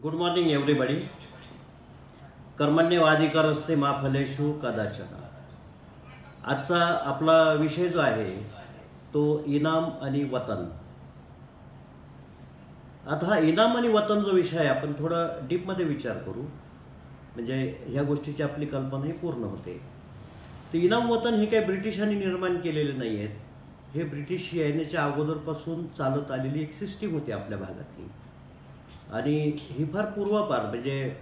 Good morning everybody. कर्मण्यवाधिकारस्ते मा फलेषु कदाचन. आजचा आपला विषय जो आहे तो इनाम आणि वतन. आता हा इनाम आणि वतन जो विषय आहे आपण थोडा डीपमध्ये विचार करू, म्हणजे ह्या गोष्टीची आपली कल्पनाही पूर्ण होते. तर इनाम वतन हे काही ब्रिटिशांनी निर्माण केलेले नाही आहेत. हे ब्रिटिश येण्याच्या अगोदरपासून चालत आलेली एक सिस्टीम होती आपल्या भागातली, आणि ही फार पूर्वापार म्हणजे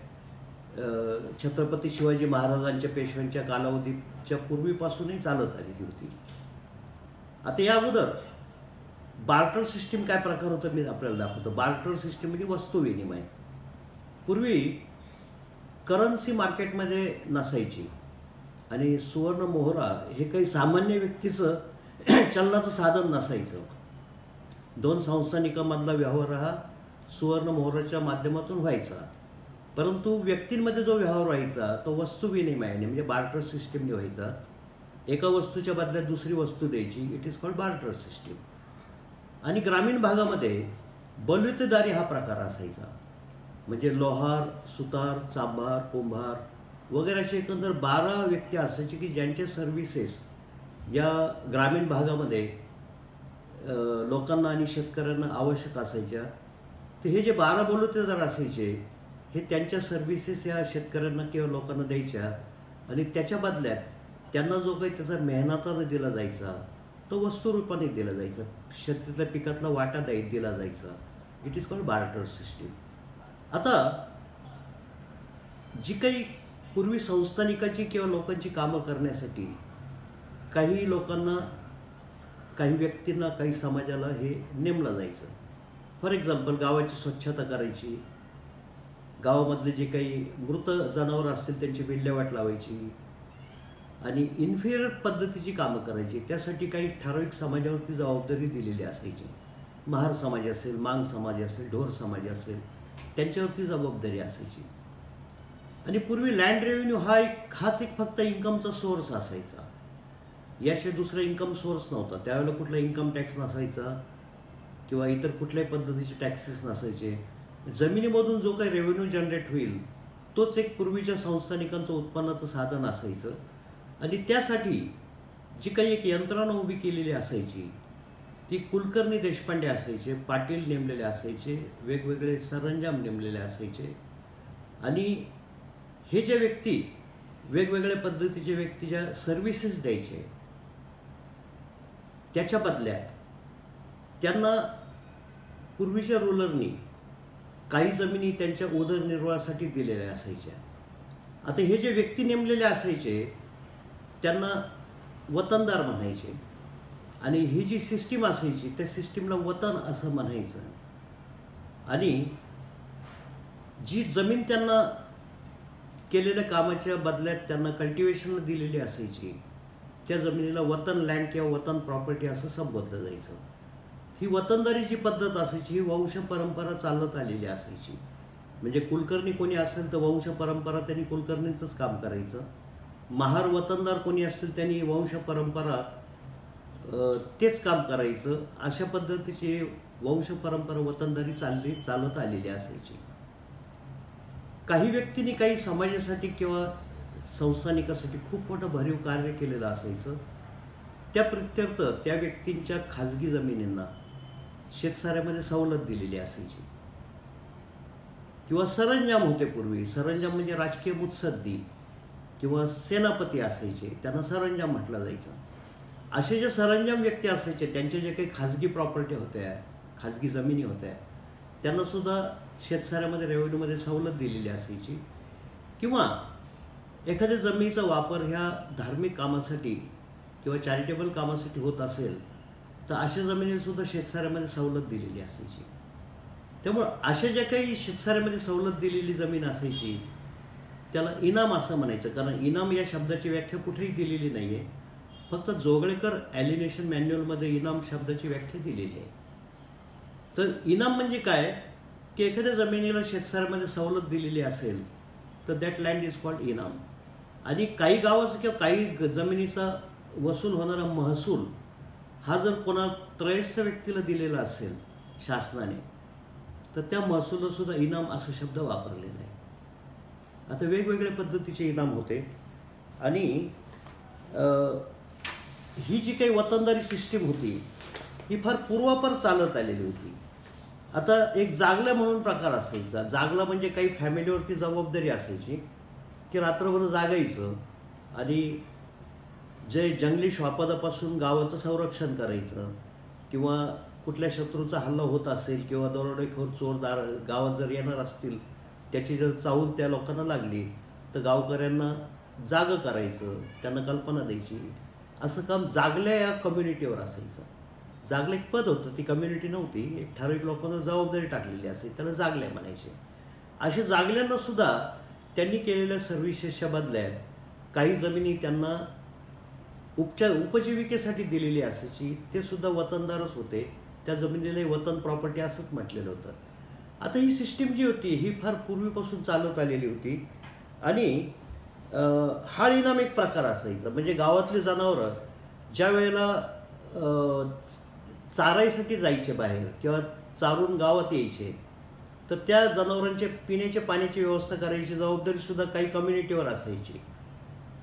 छत्रपती शिवाजी महाराजांच्या पेशव्यांच्या कालावधीच्या पूर्वीपासूनही चालत आलेली होती. आता या अगोदर बार्टर सिस्टीम काय प्रकार होतं मी आपल्याला दाखवतो. बार्टर सिस्टीम म्हणजे वस्तू विनिमय. पूर्वी करन्सी मार्केटमध्ये नसायची आणि सुवर्ण मोहरा हे काही सामान्य व्यक्तीचं चलनाचं साधन नसायचं. दोन संस्थानिकांमधला व्यवहार हा सुवर्ण मोहराच्या माध्यमातून व्हायचा, परंतु व्यक्तींमध्ये जो व्यवहार व्हायचा तो वस्तू विनिमयाने म्हणजे बार्टर सिस्टीमने व्हायचा. एका वस्तूच्या बदल्यात दुसरी वस्तू द्यायची. It is called barter system. आणि ग्रामीण भागामध्ये बलुतेदारी हा प्रकार असायचा. म्हणजे लोहार, सुतार, चांभार, कुंभार वगैरे असे एकंदर 12 व्यक्ती असायचे की ज्यांचे सर्व्हिसेस या ग्रामीण भागामध्ये लोकांना आणि शेतकऱ्यांना आवश्यक असायच्या. तर हे जे 12 बलुतेदार असायचे हे त्यांच्या सर्व्हिसेस या शेतकऱ्यांना किंवा लोकांना द्यायच्या, आणि त्याच्या बदल्यात त्यांना जो काही त्याचा मेहनताने दिला जायचा तो वस्तुरूपाने दिला जायचा. शेतीतल्या पिकातला वाटा दिला जायचा. It is called barter system. आता जी काही पूर्वी संस्थानिकाची किंवा लोकांची कामं करण्यासाठी काही लोकांना, काही व्यक्तींना, काही समाजाला हे नेमलं जायचं. फॉर एक्झाम्पल गावाची स्वच्छता करायची, गावामधले जे काही मृत जनावर असतील त्यांची विल्हेवाट लावायची, आणि इन्फिरियर पद्धतीची कामं करायची. त्यासाठी काही ठराविक समाजावरती जबाबदारी दिलेली असायची. महार समाज असेल, मांग समाज असेल, ढोर समाज असेल, त्यांच्यावरती जबाबदारी असायची. आणि पूर्वी लँड रेव्हेन्यू हाच एक फक्त इन्कमचा सोर्स असायचा. याशिवाय दुसरा इन्कम सोर्स नव्हता. त्यावेळेला कुठला इन्कम टॅक्स नसायचा किंवा इतर कुठल्याही पद्धतीचे टॅक्सेस नसायचे. जमिनीमधून जो काही रेव्हेन्यू जनरेट होईल तोच एक पूर्वीच्या संस्थानिकांचं उत्पन्नाचं साधन असायचं. आणि त्यासाठी जी काही एक यंत्रणा उभी केलेली असायची ती कुलकर्णी देशपांडे असायचे, पाटील नेमलेले असायचे, वेगवेगळे सरंजाम नेमलेले असायचे. आणि हे जे व्यक्ती वेगवेगळ्या पद्धतीचे व्यक्ती ज्या सर्व्हिसेस द्यायचे त्याच्या बदल्यात त्यांना पूर्वीच्या रूलरनी काही जमिनी त्यांच्या उदरनिर्वाहासाठी दिलेल्या असायच्या. आता हे जे व्यक्ती नेमलेले असायचे त्यांना वतनदार म्हणायचे, आणि ही जी सिस्टीम असायची त्या सिस्टीमला वतन असं म्हणायचं. आणि जी जमीन त्यांना केलेल्या कामाच्या बदल्यात त्यांना कल्टिवेशनला दिलेली असायची त्या जमिनीला वतन लँड किंवा वतन प्रॉपर्टी असं संबोधलं जायचं. ही वतनदारीची पद्धत असायची. ही वंश परंपरा चालत आलेली असायची. म्हणजे कुलकर्णी कोणी असेल तर वंश परंपरा त्यांनी कुलकर्णींचंच काम करायचं. महार वतनदार कोणी असतील त्यांनी वंश परंपरा तेच काम करायचं. अशा पद्धतीची वंश परंपरा वतनदारी चालत आलेली असायची. काही व्यक्तींनी काही समाजासाठी किंवा संस्थानिकासाठी खूप मोठं भरीव कार्य केलेलं असायचं. त्या प्रित्यर्थ त्या व्यक्तींच्या खाजगी जमिनींना शेतसाऱ्यामध्ये सवलत दिलेली असायची. किंवा सरंजाम होते पूर्वी. सरंजाम म्हणजे राजकीय मुत्सद्दी किंवा सेनापती असायचे, त्यांना सरंजाम म्हटलं जायचं. असे जे सरंजाम व्यक्ती असायचे त्यांच्या जे काही खाजगी प्रॉपर्टी होत्या, खाजगी जमिनी होत्या, त्यांनासुद्धा शेतसाऱ्यामध्ये रेव्हेन्यूमध्ये सवलत दिलेली असायची. किंवा एखाद्या जमिनीचा वापर ह्या धार्मिक कामासाठी किंवा चॅरिटेबल कामासाठी होत असेल तर अशा जमिनीसुद्धा शेतसाऱ्यामध्ये सवलत दिलेली असायची. त्यामुळं अशा ज्या काही शेतसाऱ्यामध्ये सवलत दिलेली जमीन असायची त्याला इनाम असं म्हणायचं. कारण इनाम या शब्दाची व्याख्या कुठेही दिलेली नाही आहे. फक्त जोगळेकर ॲलिनेशन मॅन्युअलमध्ये इनाम शब्दाची व्याख्या दिलेली आहे. तर इनाम म्हणजे काय की एखाद्या जमिनीला शेतसाऱ्यामध्ये सवलत दिलेली असेल तर दॅट लँड इज कॉल्ड इनाम. आणि काही गावाचं किंवा काही जमिनीचा वसूल होणारा महसूल हा जर कोणा त्रयस्थ व्यक्तीला दिलेला असेल शासनाने तर त्या महसूलसुद्धा इनाम असा शब्द वापरलेला आहे. आता वेगवेगळ्या पद्धतीचे इनाम होते आणि ही जी काही वतनदारी सिस्टीम होती ही फार पूर्वापार चालत आलेली होती. आता एक जागला म्हणून प्रकार असायचा. जागला म्हणजे काही फॅमिलीवरती जबाबदारी असायची की रात्रभर जागायचं आणि जे जंगली श्वापदापासून गावाचं संरक्षण करायचं किंवा कुठल्या शत्रूचा हल्ला होत असेल किंवा दरोडेखोर चोरदार गावात जर येणार असतील त्याची जर चाहूल त्या लोकांना लागली तर गावकऱ्यांना जागं करायचं, त्यांना कल्पना द्यायची. असं काम जागल्या या कम्युनिटीवर असायचं. जागलं एक पद होतं, ती कम्युनिटी नव्हती, एक ठराविक लोकांना जबाबदारी टाकलेली असायची, त्याला जागल्या म्हणायचे. असे जागल्यांना सुद्धा त्यांनी केलेल्या सर्व्हिसेसच्या बदल्यात काही जमिनी त्यांना उपजीविकेसाठी दिलेली असायची. ते सुद्धा वतनदारच होते. त्या जमिनीला वतन प्रॉपर्टी असंच म्हटलेलं होतं. आता ही सिस्टीम जी होती ही फार पूर्वीपासून चालत आलेली होती आणि हाळ इनाम एक प्रकार असायचा. म्हणजे गावातले जनावरं ज्या वेळेला चाराईसाठी जायचे बाहेर किंवा चारून गावात यायचे तर त्या जनावरांच्या पिण्याच्या पाण्याची व्यवस्था करायची जबाबदारीसुद्धा काही कम्युनिटीवर असायची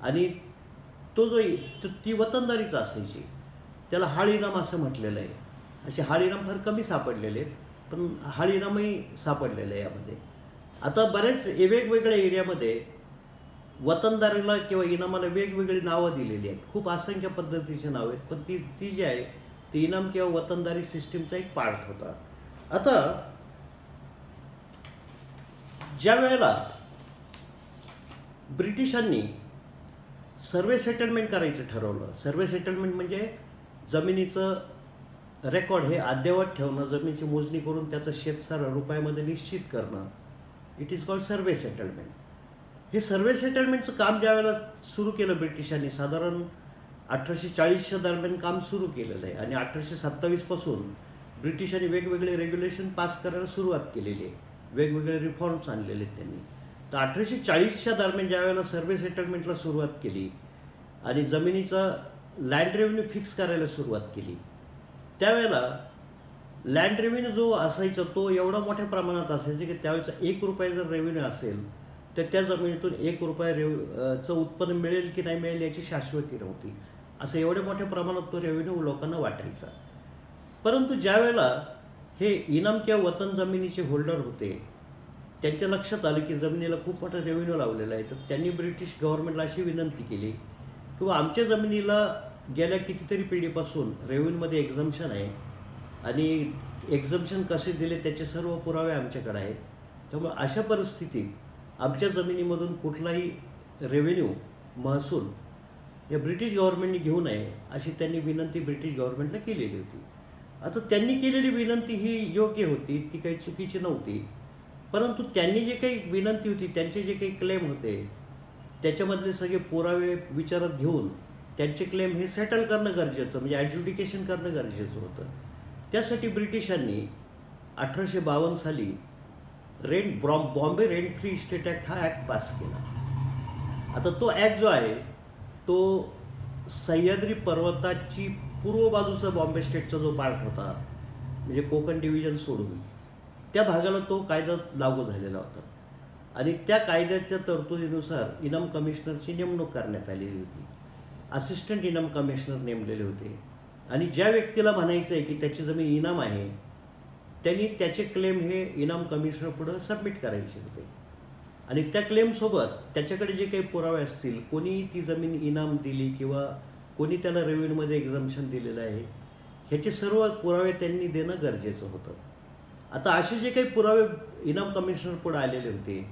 आणि तो जो ती वतनदारीच असायची. त्याला हाळ इनाम असं म्हटलेलं आहे. असे हाळ इनाम फार कमी सापडलेले आहेत, पण हाळ इनामही सापडलेलं आहे यामध्ये. आता बरेच वेगवेगळ्या एरियामध्ये वतनदारीला किंवा इनामाला वेगवेगळी नावं दिलेली आहेत. खूप असंख्य पद्धतीची नावं आहेत, पण ती जी आहे ती इनाम किंवा वतनदारी सिस्टीमचा एक पार्ट होता. आता ज्या वेळेला ब्रिटिशांनी सर्वे सेटलमेंट करायचं ठरवलं, सर्वे सेटलमेंट म्हणजे जमिनीचं रेकॉर्ड हे अद्ययावत ठेवणं, जमिनीची मोजणी करून त्याचं शेतसारा रुपयामध्ये निश्चित करणं, it is called survey settlement. हे सर्वे सेटलमेंटचं काम ज्या वेळेला सुरू केलं ब्रिटिशांनी, साधारण 1840च्या दरम्यान काम सुरू केलेलं आहे आणि 1827 पासून ब्रिटिशांनी वेगवेगळे रेग्युलेशन पास करायला सुरुवात केलेली आहे, वेगवेगळे रिफॉर्म्स आणलेले आहेत त्यांनी. तर 1840च्या दरम्यान ज्या वेळेला सर्वे सेटलमेंटला सुरुवात केली आणि जमिनीचा लँड रेव्हेन्यू फिक्स करायला सुरुवात केली, त्यावेळेला लँड रेव्हेन्यू जो असायचा तो एवढा मोठ्या प्रमाणात असायचा की त्यावेळेचा 1 रुपया जर रेव्हेन्यू असेल तर त्या जमिनीतून 1 रुपया चं उत्पन्न मिळेल की नाही मिळेल याची शाश्वती नव्हती. असं एवढ्या मोठ्या प्रमाणात तो रेव्हेन्यू लोकांना वाटायचा. परंतु ज्या वेळेला हे इनाम किंवा वतन जमिनीचे होल्डर होते त्यांच्या लक्षात आलं की जमिनीला खूप मोठा रेव्हेन्यू लावलेला आहे, तर त्यांनी ब्रिटिश गव्हर्नमेंटला अशी विनंती केली की आमच्या जमिनीला गेल्या कितीतरी पिढीपासून रेव्हेन्यूमध्ये एक्झम्पशन आहे आणि एक्झम्पशन कसे दिले त्याचे सर्व पुरावे आमच्याकडे आहेत. त्यामुळे अशा परिस्थितीत आमच्या जमिनीमधून कुठलाही रेव्हेन्यू महसूल या ब्रिटिश गव्हर्नमेंटने घेऊ नये अशी त्यांनी विनंती ब्रिटिश गव्हर्नमेंटला केलेली होती. आता त्यांनी केलेली विनंती ही योग्य होती, ती काही चुकीची नव्हती. परंतु त्यांनी जे काही विनंती होती, त्यांचे जे काही क्लेम होते त्याच्यामधले सगळे पुरावे विचारात घेऊन त्यांचे क्लेम हे सेटल करणं गरजेचं, म्हणजे ॲड्ज्युडिकेशन करणं गरजेचं होतं. त्यासाठी ब्रिटिशांनी 1852 साली Bombay rent free estate act हा ॲक्ट पास केला. आता तो ॲक्ट जो आहे तो सह्याद्री पर्वताची पूर्व बाजूचा बॉम्बे स्टेटचा जो पार्ट होता, म्हणजे कोकण डिव्हिजन सोडून त्या भागाला तो कायदा लागू झालेला होता आणि त्या कायद्याच्या तरतुदीनुसार इनाम कमिशनरची नेमणूक करण्यात आलेली होती. असिस्टंट इनाम कमिशनर नेमलेले होते आणि ज्या व्यक्तीला म्हणायचं आहे की त्याची जमीन इनाम आहे त्यांनी त्याचे क्लेम हे इनाम कमिशनर पुढं सबमिट करायचे होते आणि त्या क्लेमसोबत त्याच्याकडे जे काही पुरावे असतील, कोणी ती जमीन इनाम दिली किंवा कोणी त्याला रेव्हेन्यूमध्ये एक्झम्पशन दिलेलं आहे, ह्याचे सर्व पुरावे त्यांनी देणं गरजेचं होतं. आता असे जे काही पुरावे इनाम कमिशनर पुढे आलेले होते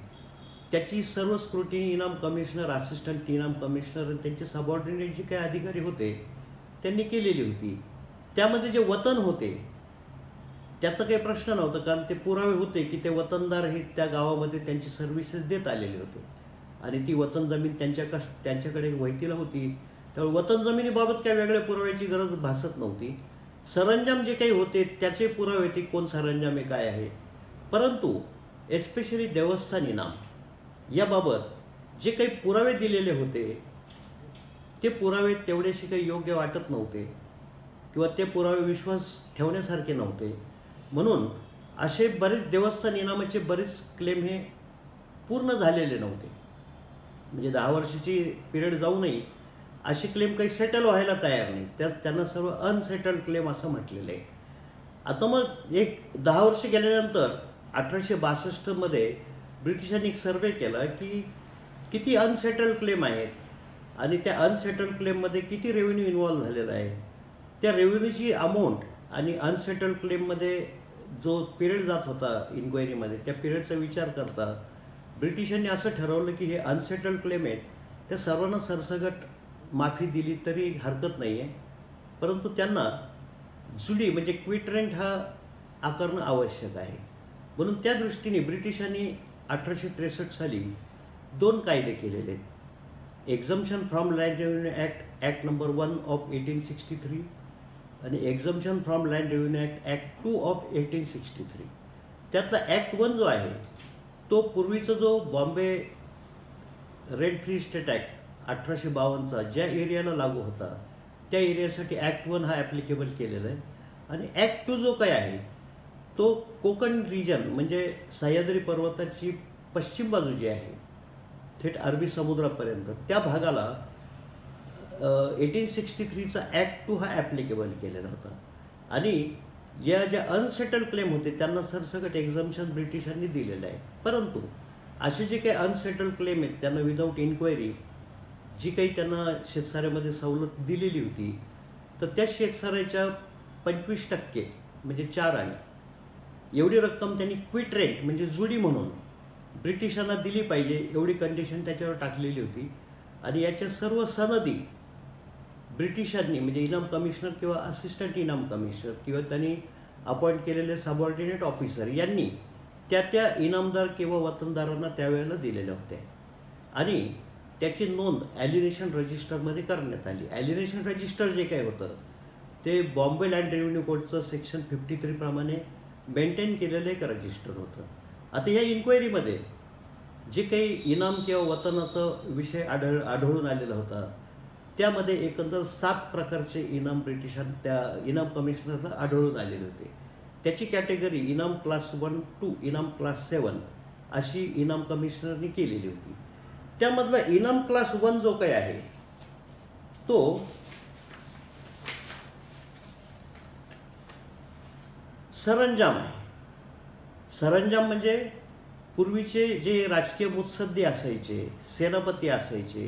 त्याची सर्व स्क्रुटिनी इनाम कमिशनर, असिस्टंट इनाम कमिशनर आणि त्यांचे सबऑर्डिनेट जे काही अधिकारी होते त्यांनी केलेली होती. त्यामध्ये जे वतन होते त्याचा काही प्रश्न नव्हता, कारण ते पुरावे होते की ते वतनदार हे त्या गावामध्ये त्यांची सर्व्हिसेस देत आलेले होते आणि ती वतन जमीन त्यांच्याकडे वहितीला होती. त्यामुळे वतन जमिनीबाबत काही वेगळ्या पुराव्याची गरज भासत नव्हती. सरंजाम जे काही होते त्याचे पुरावे होते, कोण सरंजाम आहे काय आहे. परंतु एस्पेशली देवस्थान इनाम याबाबत जे काही पुरावे दिलेले होते ते पुरावे तेवढेसे काही योग्य वाटत नव्हते किंवा ते पुरावे विश्वास ठेवण्यासारखे नव्हते. म्हणून असे बरेच देवस्थान इनामाचे बरेच क्लेम हे पूर्ण झालेले नव्हते. म्हणजे 10 वर्षाची पिरियड जाऊनही असे क्लेम काही सेटल व्हायला तयार नाही. त्यांना सर्व अनसेटल्ड क्लेम असं म्हटलेलं आहे. आता मग एक 10 वर्ष गेल्यानंतर 1862 ब्रिटिशांनी एक सर्वे केला की किती अनसेटल्ड क्लेम आहेत आणि त्या अनसेटल्ड क्लेममध्ये किती रेव्हेन्यू इन्व्हॉल्व झालेला आहे. त्या रेव्हेन्यूची अमाऊंट आणि अनसेटल्ड क्लेममध्ये जो पिरियड जात होता इन्क्वायरीमध्ये, त्या पिरियडचा विचार करता ब्रिटिशांनी असं ठरवलं की हे अनसेटल्ड क्लेम आहेत त्या सर्वांना सरसकट माफी दिली तरी हरकत नाही आहे, परंतु त्यांना जुडी म्हणजे क्विट रेंट हा आकारणं आवश्यक आहे. म्हणून त्या दृष्टीने ब्रिटिशांनी 1863 साली 2 कायदे केलेले आहेत. Exemption from land revenue act number 1 of 1863 आणि exemption from land revenue act 2 of 1863. त्यातला ॲक्ट 1 जो आहे तो पूर्वीचा जो Bombay rent free state act 1852चा ज्या एरियाला लागू होता त्या एरियासाठी ॲक्ट 1 हा ॲप्लिकेबल केलेला आहे. आणि ॲक्ट 2 जो काय आहे तो कोकण रिजन म्हणजे सह्याद्री पर्वताची पश्चिम बाजू जी आहे थेट अरबी समुद्रापर्यंत त्या भागाला 1863चा ॲक्ट 2 हा ॲप्लिकेबल केलेला होता. आणि या ज्या अनसेटल्ड क्लेम होते त्यांना सरसकट एक्झम्पशन ब्रिटिशांनी दिलेलं आहे. परंतु असे जे काही अनसेटल्ड क्लेम आहेत त्यांना विदाऊट इन्क्वायरी जी काही त्यांना शेतसाऱ्यामध्ये सवलत दिलेली होती तर त्या शेतसाऱ्याच्या 25% म्हणजे 4 आणे एवढी रक्कम त्यांनी क्विट रेंट म्हणजे जुडी म्हणून ब्रिटिशांना दिली पाहिजे एवढी कंडिशन त्याच्यावर टाकलेली होती. आणि याच्या सर्व सनदी ब्रिटिशांनी म्हणजे इनाम कमिशनर किंवा असिस्टंट इनाम कमिशनर किंवा त्यांनी अपॉइंट केलेले सबऑर्डिनेट ऑफिसर यांनी त्या इनामदार किंवा वतनदारांना त्यावेळेला दिलेल्या होत्या. आणि त्याची नोंद ॲलिनेशन रजिस्टरमध्ये करण्यात आली. ॲलिनेशन रजिस्टर जे काय होतं ते बॉम्बे लँड रेव्हेन्यू कोडचं सेक्शन 53 प्रमाणे मेंटेन केलेलं एक रजिस्टर होतं. आता या इन्क्वायरीमध्ये जे काही इनाम किंवा वतनाचा विषय आढळून आलेला होता त्यामध्ये एकंदर 7 प्रकारचे इनाम त्या इनाम कमिशनरला आढळून आलेले होते. त्याची कॅटेगरी इनाम क्लास 1 to इनाम क्लास 7 अशी इनाम कमिशनरने केलेली होती. त्यामधला इनाम क्लास 1 जो काही आहे तो सरंजाम आहे. सरंजाम म्हणजे पूर्वीचे जे राजकीय मुत्सद्दी असायचे, सेनापती असायचे,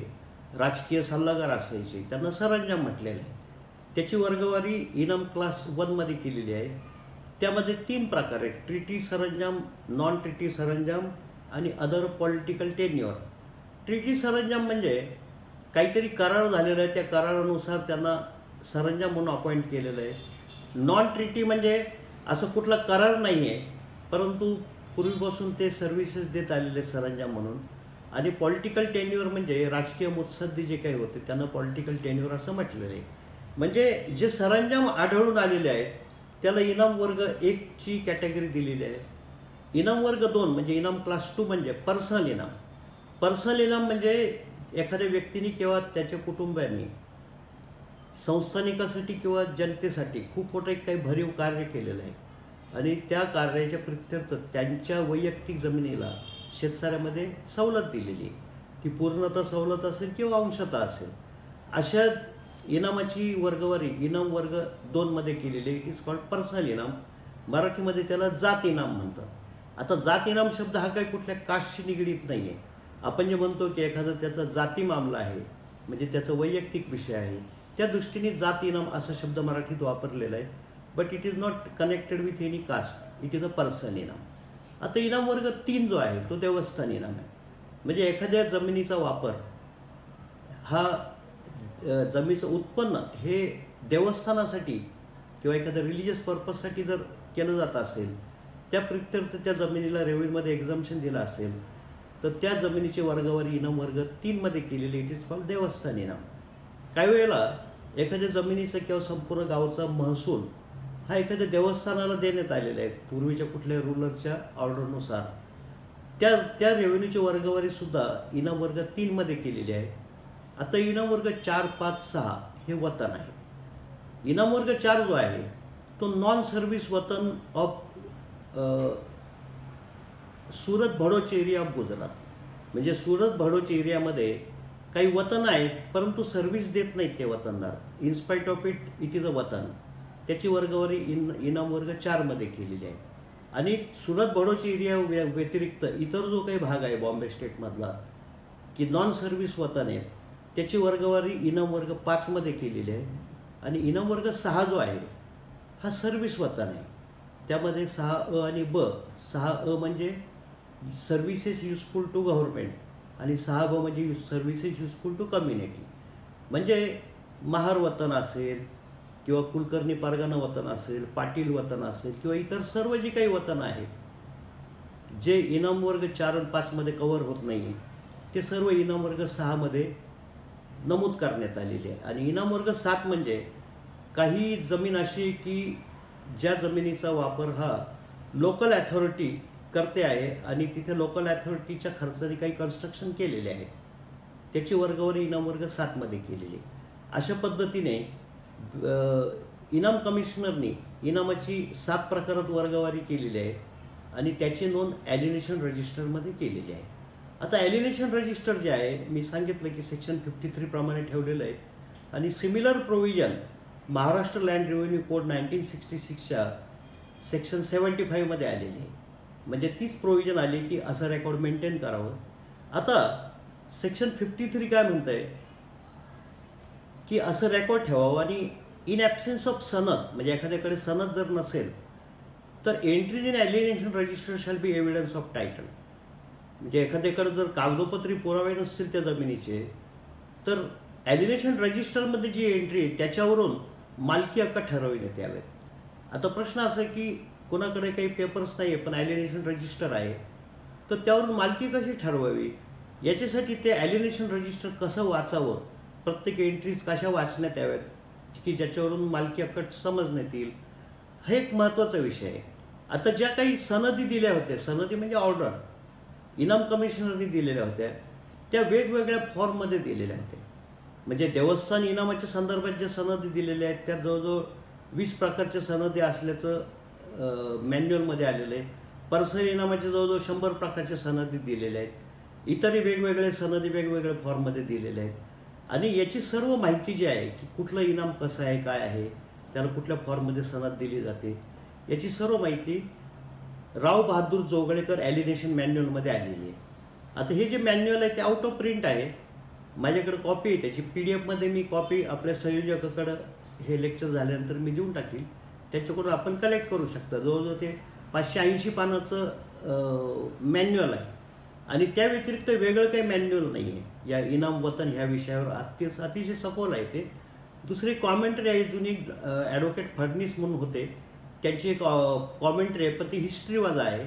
राजकीय सल्लागार असायचे त्यांना सरंजाम म्हटलेलं आहे. त्याची वर्गवारी इनाम क्लास 1 मध्ये केलेली आहे. त्यामध्ये 3 प्रकार आहेत: ट्रिटी सरंजाम, नॉन ट्रिटी सरंजाम आणि अदर पॉलिटिकल टेन्युअर. ट्रिटी सरंजाम म्हणजे काहीतरी करार झालेला आहे त्या करारानुसार त्यांना सरंजाम म्हणून अपॉइंट केलेलं आहे. नॉन ट्रिटी म्हणजे असं कुठला करार नाही आहे परंतु पूर्वीपासून ते सर्व्हिसेस देत आलेले सरंजाम म्हणून. आणि पॉलिटिकल टेन्युअर म्हणजे राजकीय मुत्सद्दी जे काही होते त्यांना पॉलिटिकल टेन्युअर असं म्हटलेलं आहे. म्हणजे जे सरंजाम आढळून आलेले आहेत त्याला इनाम वर्ग 1 ची कॅटेगरी दिलेली आहे. इनाम वर्ग 2 म्हणजे इनाम क्लास 2 म्हणजे पर्सनल इनाम. पर्सनल इनाम म्हणजे एखाद्या व्यक्तीने किंवा त्याच्या कुटुंबाने संस्थानिकासाठी किंवा जनतेसाठी खूप मोठं एक काही भरीव कार्य केलेलं आहे आणि त्या कार्याच्या प्रित्यर्थ त्यांच्या वैयक्तिक जमिनीला शेतसाऱ्यामध्ये सवलत दिलेली आहे. ती पूर्णतः सवलत असेल किंवा अंशतः असेल अशा इनामाची वर्गवारी इनाम वर्ग 2 मध्ये केलेली आहे. इट इज कॉल्ड पर्सनल इनाम. मराठीमध्ये त्याला जात इनाम म्हणतात. आता जात इनाम शब्द हा काही कुठल्या कास्टशी निगडीत नाही आहे. आपण जे म्हणतो की एखादा त्याचा जाती मामला आहे म्हणजे त्याचा वैयक्तिक विषय आहे त्या दृष्टीने जात इनाम असा शब्द मराठीत वापरलेला आहे. But it is not connected with any caste. It is a personal इनाम. आता इनाम वर्ग 3 जो आहे तो देवस्थान इनाम आहे. म्हणजे एखाद्या जमिनीचा वापर हा जमिनीचं उत्पन्न हे देवस्थानासाठी किंवा एखाद्या रिलिजियस पर्पजसाठी जर केलं जात असेल त्या प्रित्यर्थ त्या जमिनीला रेव्हेन्यूमध्ये एक्झम्पशन दिलं असेल तर त्या जमिनीची वर्गवारी इनाम वर्ग 3 मध्ये केलेली. इट इज कॉल्ड देवस्थान इनाम. काही वेळेला एखाद्या जमिनीचा किंवा संपूर्ण गावचा महसूल हा एखाद्या देवस्थानाला देण्यात आलेला आहे पूर्वीच्या कुठल्या रूलरच्या ऑर्डरनुसार. त्या रेव्हेन्यूची वर्गवारी सुद्धा इनाम वर्ग 3 मध्ये केलेली आहे. आता इनाम वर्ग 4, 5, 6 हे वतन आहे. इनाम वर्ग 4 जो आहे तो non service watan of Surat Bhadoch area of Gujarat, म्हणजे सुरत भडोच एरियामध्ये काही वतन आहेत परंतु सर्व्हिस देत नाहीत ते वतनदार. In spite of it is a watan. त्याची वर्गवारी इनाम वर्ग 4 मध्ये केलेली आहे. आणि सुरत भडोच एरिया व्यतिरिक्त इतर जो काही भाग आहे बॉम्बे स्टेटमधला की नॉन सर्व्हिस वतन आहेत त्याची वर्गवारी इनाम वर्ग 5 मध्ये केलेली आहे. आणि इनाम वर्ग 6 जो आहे हा सर्व्हिस वतन आहे. त्यामध्ये 6A आणि ब. 6A म्हणजे सर्व्हिसेस युजफुल टू गव्हर्नमेंट आणि 6B म्हणजे सर्व्हिसेस युजफुल टू कम्युनिटी. म्हणजे महार वतन असेल किंवा कुलकर्णी पारगाना वतन असेल, पाटील वतन असेल किंवा इतर सर्व जे काही वतन आहेत जे इनाम वर्ग 4 आणि 5 मध्ये कव्हर होत नाही ते सर्व इनाम वर्ग 6 मध्ये नमूद करण्यात आलेले आहे. आणि इनाम वर्ग 7 म्हणजे काही जमीन अशी की ज्या जमिनीचा वापर हा लोकल अथॉरिटी करते आहे आणि तिथे लोकल अथॉरिटीच्या खर्चाने काही कन्स्ट्रक्शन केलेले आहे त्याची वर्गवारी इनाम वर्ग 7 मध्ये केलेली आहे. अशा पद्धतीने इनाम कमिशनरनी इनामाची 7 प्रकारात वर्गवारी केलेली आहे आणि त्याची नोंद ॲलिनेशन रजिस्टरमध्ये केलेली आहे. आता ॲलिनेशन रजिस्टर जे आहे मी सांगितलं की सेक्शन 53 प्रमाणे ठेवलेलं आहे. आणि similar provision Maharashtra land revenue code 1966च्या सेक्शन 75 मध्ये आलेली आहे. म्हणजे तीच प्रोव्हिजन आली की असं रेकॉर्ड मेंटेन करावं. आता सेक्शन 53 काय म्हणतं आहे की असं रेकॉर्ड ठेवावं आणि इन ॲब्सेन्स ऑफ सनद म्हणजे एखाद्याकडे सनद जर नसेल तर entries in alienation register shall be evidence of title. म्हणजे एखाद्याकडे जर कागदोपत्री पुरावे नसतील त्या जमिनीचे तर ॲलिनेशन रजिस्टरमध्ये जी एंट्री आहे त्याच्यावरून मालकी हक्क ठरविण्यात यावेत. आता प्रश्न असा की कोणाकडे काही पेपर्स नाही आहे पण ॲलिनेशन रजिस्टर आहे तर त्यावरून मालकी कशी ठरवावी याच्यासाठी ते ॲलिनेशन रजिस्टर कसं वाचावं, प्रत्येक एंट्रीज कशा वाचण्यात याव्यात की ज्याच्यावरून मालकी हक्क समजण्यात येईल, हा एक महत्त्वाचा विषय आहे. आता ज्या काही सनदी दिल्या होत्या, सनदी म्हणजे ऑर्डर इनाम कमिशनरनी दिलेल्या होत्या त्या वेगवेगळ्या फॉर्ममध्ये दिलेल्या होत्या. म्हणजे देवस्थान इनामाच्या संदर्भात ज्या सनदी दिलेल्या आहेत त्या जवळजवळ 20 प्रकारच्या सनदी असल्याचं मॅन्युअलमध्ये आलेलं आहे. पर्सनल इनामाच्या जवळजवळ 100 प्रकारच्या सनदी दिलेल्या आहेत. इतरही वेगवेगळे सनदी वेगवेगळ्या फॉर्ममध्ये दिलेल्या आहेत. आणि याची सर्व माहिती जी आहे की कुठलं इनाम कसं आहे, काय आहे, त्याला कुठल्या फॉर्ममध्ये सनद दिली जाते याची सर्व माहिती राव बहादूर जोगळेकर ॲलिनेशन मॅन्युअलमध्ये आलेली आहे. आता हे जे मॅन्युअल आहे ते आउट ऑफ प्रिंट आहे. माझ्याकडे कॉपी आहे त्याची. PDF मी कॉपी आपल्या संयोजकाकडं हे लेक्चर झाल्यानंतर मी देऊन टाकील. त्याच्याकडून आपण कलेक्ट करू शकता. जवळजवळ ते 580 पानाचं मॅन्युअल आहे. आणि त्या व्यतिरिक्त वेगळं काही मॅन्युअल नाही आहे या इनाम वतन ह्या विषयावर. अतिशय सखोल आहे ते. दुसरी कॉमेंटरी आहे जुनी ॲडव्होकेट फडणीस म्हणून होते त्यांची एक कॉमेंटरी आहे पण ती हिस्ट्रीवाज आहे.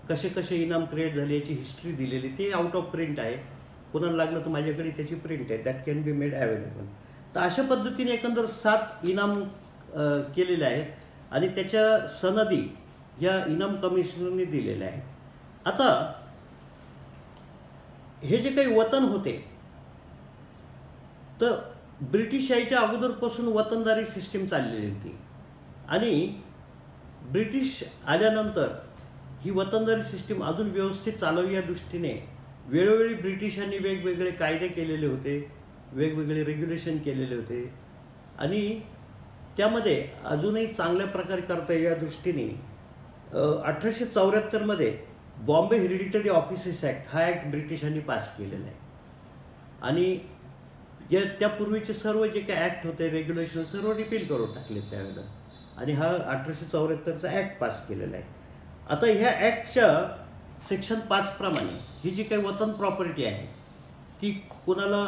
कसे कसे इनाम क्रिएट झाले याची हिस्ट्री दिलेली ते आउट ऑफ प्रिंट आहे. कोणाला लागलं तर माझ्याकडे त्याची प्रिंट आहे. That can be made available. तर अशा पद्धतीने एकंदर 7 इनाम केलेले आहेत आणि त्याच्या सनदी या इनाम कमिशनरने दिलेल्या आहेत. आता हे जे काही वतन होते तर ब्रिटिश यायच्या अगोदरपासून वतनदारी सिस्टीम चाललेली होती आणि ब्रिटिश आल्यानंतर ही वतनदारी सिस्टीम अजून व्यवस्थित चालवी या दृष्टीने वेळोवेळी ब्रिटिशांनी वेगवेगळे कायदे केलेले होते, वेगवेगळे रेग्युलेशन केलेले होते आणि त्यामध्ये अजूनही चांगल्या प्रकारे करता या दृष्टीने 1874 मध्ये बॉम्बे हेरिडिटरी ऑफिसेस ॲक्ट हा ॲक्ट ब्रिटिशांनी पास केलेला आहे. आणि जे त्यापूर्वीचे सर्व जे काही ॲक्ट होते रेग्युलेशन सर्व रिपील करून टाकलेत त्यावेळेला आणि हा 1874चा ॲक्ट पास केलेला आहे. आता ह्या ॲक्टच्या सेक्शन 5 प्रमाणे ही जी काही वतन प्रॉपर्टी आहे ती कोणाला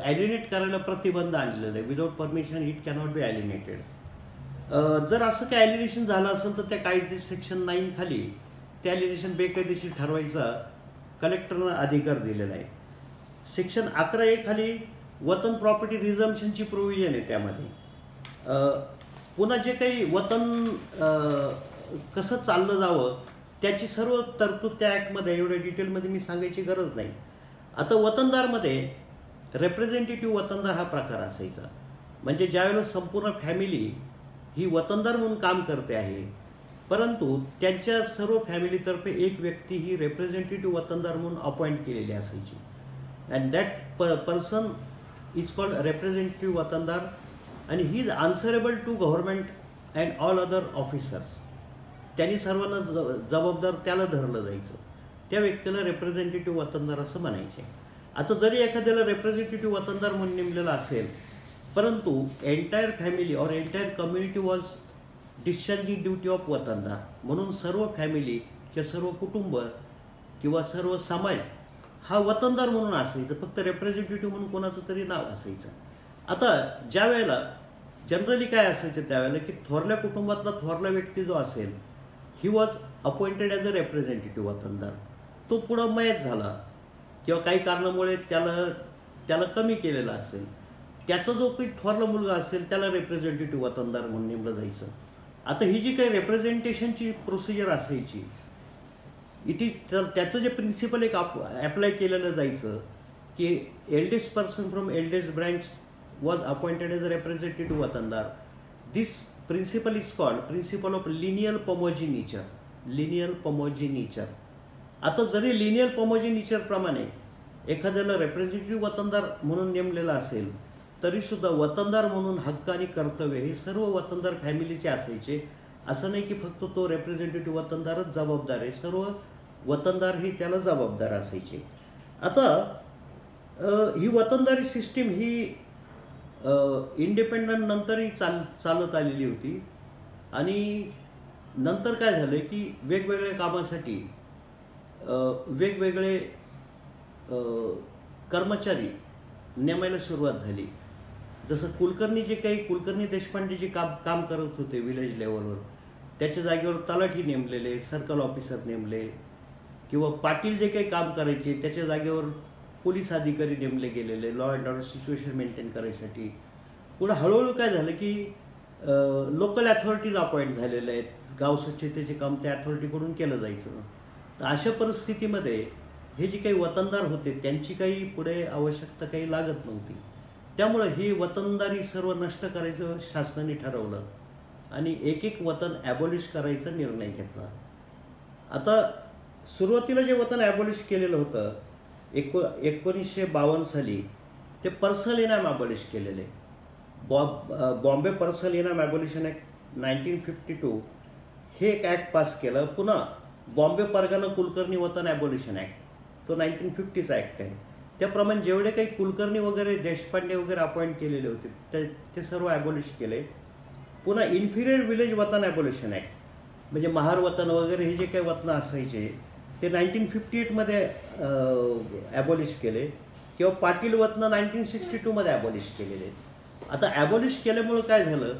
ॲलिनेट करायला प्रतिबंध आणलेला आहे. Without permission it cannot be alienated. जर असं काही ॲलिनेशन झालं असेल तर त्या कायदे सेक्शन 9 खाली ते ॲलिनेशन बेकायदेशीर ठरवायचा कलेक्टरना अधिकार दिलेला आहे. सेक्शन 11A खाली वतन प्रॉपर्टी रिझम्पशनची प्रोव्हिजन आहे. त्यामध्ये पुन्हा जे काही वतन कसं चाललं जावं त्याची सर्व तरतूद त्या ॲक्टमध्ये एवढ्या डिटेलमध्ये मी सांगायची गरज नाही. आता वतनदारमध्ये रेप्रेझेंटेटिव्ह वतनदार हा प्रकार असायचा. म्हणजे ज्यावेळेला संपूर्ण फॅमिली ही वतनदार म्हणून काम करते आहे परंतु त्यांच्या सर्व फॅमिलीतर्फे एक व्यक्ती ही रिप्रेझेंटेटिव्ह वतनदार म्हणून अपॉइंट केलेली असायची. And that person is called representative watandar, आणि he is answerable to government and all other officers. त्यांनी सर्वांना जबाबदार त्याला धरलं जायचं. त्या व्यक्तीला रिप्रेझेंटेटिव्ह वतनदार असं म्हणायचे. आता जरी एखाद्याला रिप्रेझेंटेटिव्ह वतनदार म्हणून नेमलेला असेल, परंतु entire family or entire community was discharging duty of watandar, म्हणून सर्व फॅमिली किंवा सर्व कुटुंब किंवा सर्व समाज हा वतनदार म्हणून असायचं. फक्त रिप्रेझेंटेटिव्ह म्हणून कोणाचं तरी नाव असायचं. आता ज्या वेळेला जनरली काय असायचं त्यावेळेला की थोरल्या कुटुंबातला थोरला व्यक्ती जो असेल, he was appointed as a representative watandar. तो पुढं मयत झाला किंवा काही कारणामुळे त्याला कमी केलेला असेल, त्याचा जो काही थोरला मुलगा असेल त्याला रिप्रेझेंटेटिव्ह वतनदार म्हणून नेमलं जायचं. आता ही जी काही रिप्रेझेंटेशनची प्रोसिजर असायची, इट इज त्याचं जे प्रिन्सिपल एक ॲप्लाय केलेलं जायचं की eldest person from eldest branch was appointed as a representative watandar. This principle is called principle of lineal primogeniture. Lineal primogeniture. आता जरी लिनियल पमोजिनेचरप्रमाणे एखाद्याला रिप्रेझेंटेटिव्ह वतनदार म्हणून नेमलेला असेल, तरीसुद्धा वतनदार म्हणून हक्क आणि कर्तव्य हे सर्व वतनदार फॅमिलीचे असायचे. असं नाही की फक्त तो रिप्रेझेंटेटिव्ह वतनदारच जबाबदार आहे, सर्व वतनदार ही त्याला जबाबदार असायचे. आता ही वतनदारी सिस्टीम ही इंडिपेंडंट नंतरही चालत आलेली होती. आणि नंतर काय झालं की वेगवेगळ्या कामासाठी वेगवेगळे कर्मचारी नेमायला सुरुवात झाली. जसं कुलकर्णी देशपांडे जे काम करत होते विलेज लेवलवर, त्याच्या जागेवर तलाठी नेमलेले, सर्कल ऑफिसर नेमले, किंवा पाटील जे काही काम करायचे त्याच्या जागेवर पोलीस अधिकारी नेमले गेलेले law and order situation maintain करायसाठी. पुढे हळूहळू काय झालं की लोकल अथॉरिटीज अपॉइंट झालेले आहेत. गाव स्वच्छतेचे काम त्या अथॉरिटीकडून केलं जायचं. तर अशा परिस्थितीमध्ये हे जे काही वतनदार होते त्यांची काही पुढे आवश्यकता काही लागत नव्हती. त्यामुळं ही वतनदारी सर्व नष्ट करायचं शासनाने ठरवलं आणि एक एक वतन ॲबॉलिश करायचा निर्णय घेतला. आता सुरुवातीला जे वतन ॲबॉलिश केलेलं होतं 1952 साली, ते पर्सनल इनाम ॲबॉलिश केलेले. बॉम्बे पर्सनल इनाम ॲबॉलिशन ॲक्ट 1952 हे एक ॲक्ट पास केलं. पुन्हा बॉम्बे परगाना कुलकर्णी वतन ॲबॉलिशन ॲक्ट, तो 1950चा ॲक्ट आहे. त्याप्रमाणे जेवढे काही कुलकर्णी वगैरे देशपांडे वगैरे अपॉइंट केलेले होते ते सर्व ॲबॉलिश केले. पुन्हा इन्फिरियर विलेज वतन ॲबॉलिशन ॲक्ट, म्हणजे महार वतन वगैरे हे जे काही वतनं असायचे ते 1958मध्ये ॲबॉलिश केले, किंवा पाटील वतनं 1962मध्ये ॲबॉलिश केलेले. आता ॲबॉलिश केल्यामुळं काय झालं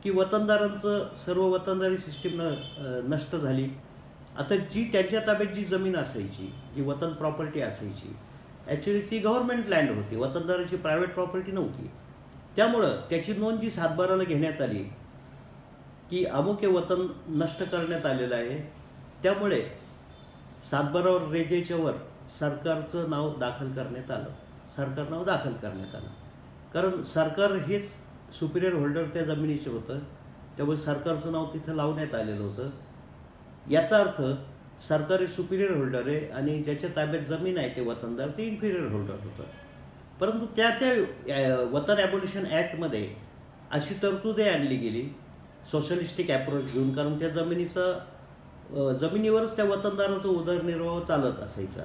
की वतनदारांचं सर्व वतनदारी सिस्टीम नष्ट झाली. आता जी त्यांच्या ताब्यात जी जमीन असायची, जी वतन प्रॉपर्टी असायची, ॲक्च्युली ती गव्हर्नमेंट लँड होती, वतनदाराची प्रायव्हेट प्रॉपर्टी नव्हती. त्यामुळं त्याची नोंद जी सातबाराला घेण्यात आली की अमुक हे वतन नष्ट करण्यात आलेलं आहे, त्यामुळे सातबारावर रेगेच्या वर सरकारचं नाव दाखल करण्यात आलं. सरकार नाव दाखल करण्यात आलं कारण सरकार हेच सुपिरियर होल्डर त्या जमिनीचं होतं, त्यामुळे सरकारचं नाव तिथं लावण्यात आलेलं होतं. याचा अर्थ सरकारी सुपिरियर होल्डर आहे आणि ज्याच्या ताब्यात जमीन आहे ते वतनदार ते इन्फिरियर होल्डर होतं. परंतु त्या वतन ॲबॉलिशन ॲक्टमध्ये अशी तरतूदही आणली गेली सोशलिस्टिक ॲप्रोच घेऊन, कारण त्या जमिनीवरच त्या वतनदाराचा उदरनिर्वाह चालत असायचा.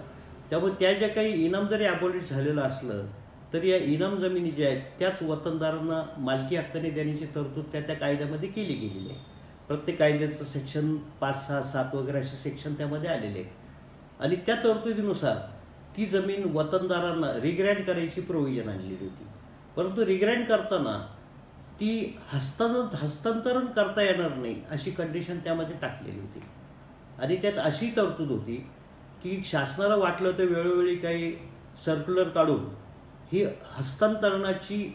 त्यामुळे त्या ज्या काही इनाम जरी ॲबॉलिश झालेलं असलं तरी या इनाम जमिनी ज्या आहेत त्याच वतनदारांना मालकी हक्काने देण्याची तरतूद त्या कायद्यामध्ये केली गेलेली आहे. प्रत्येक कायद्याचं सेक्शन 5, 6, 7 वगैरे असे सेक्शन त्यामध्ये आलेले आहेत. आणि त्या तरतुदीनुसार ती जमीन वतनदारांना रिग्रँड करायची प्रोव्हिजन आणलेली होती. परंतु रिग्रँड करताना ती हस्तांतरण करता येणार नाही अशी कंडिशन त्यामध्ये टाकलेली होती. आणि त्यात अशी तरतूद होती की शासनाला वाटलं तर वेळोवेळी काही सर्क्युलर काढून ही हस्तांतरणाची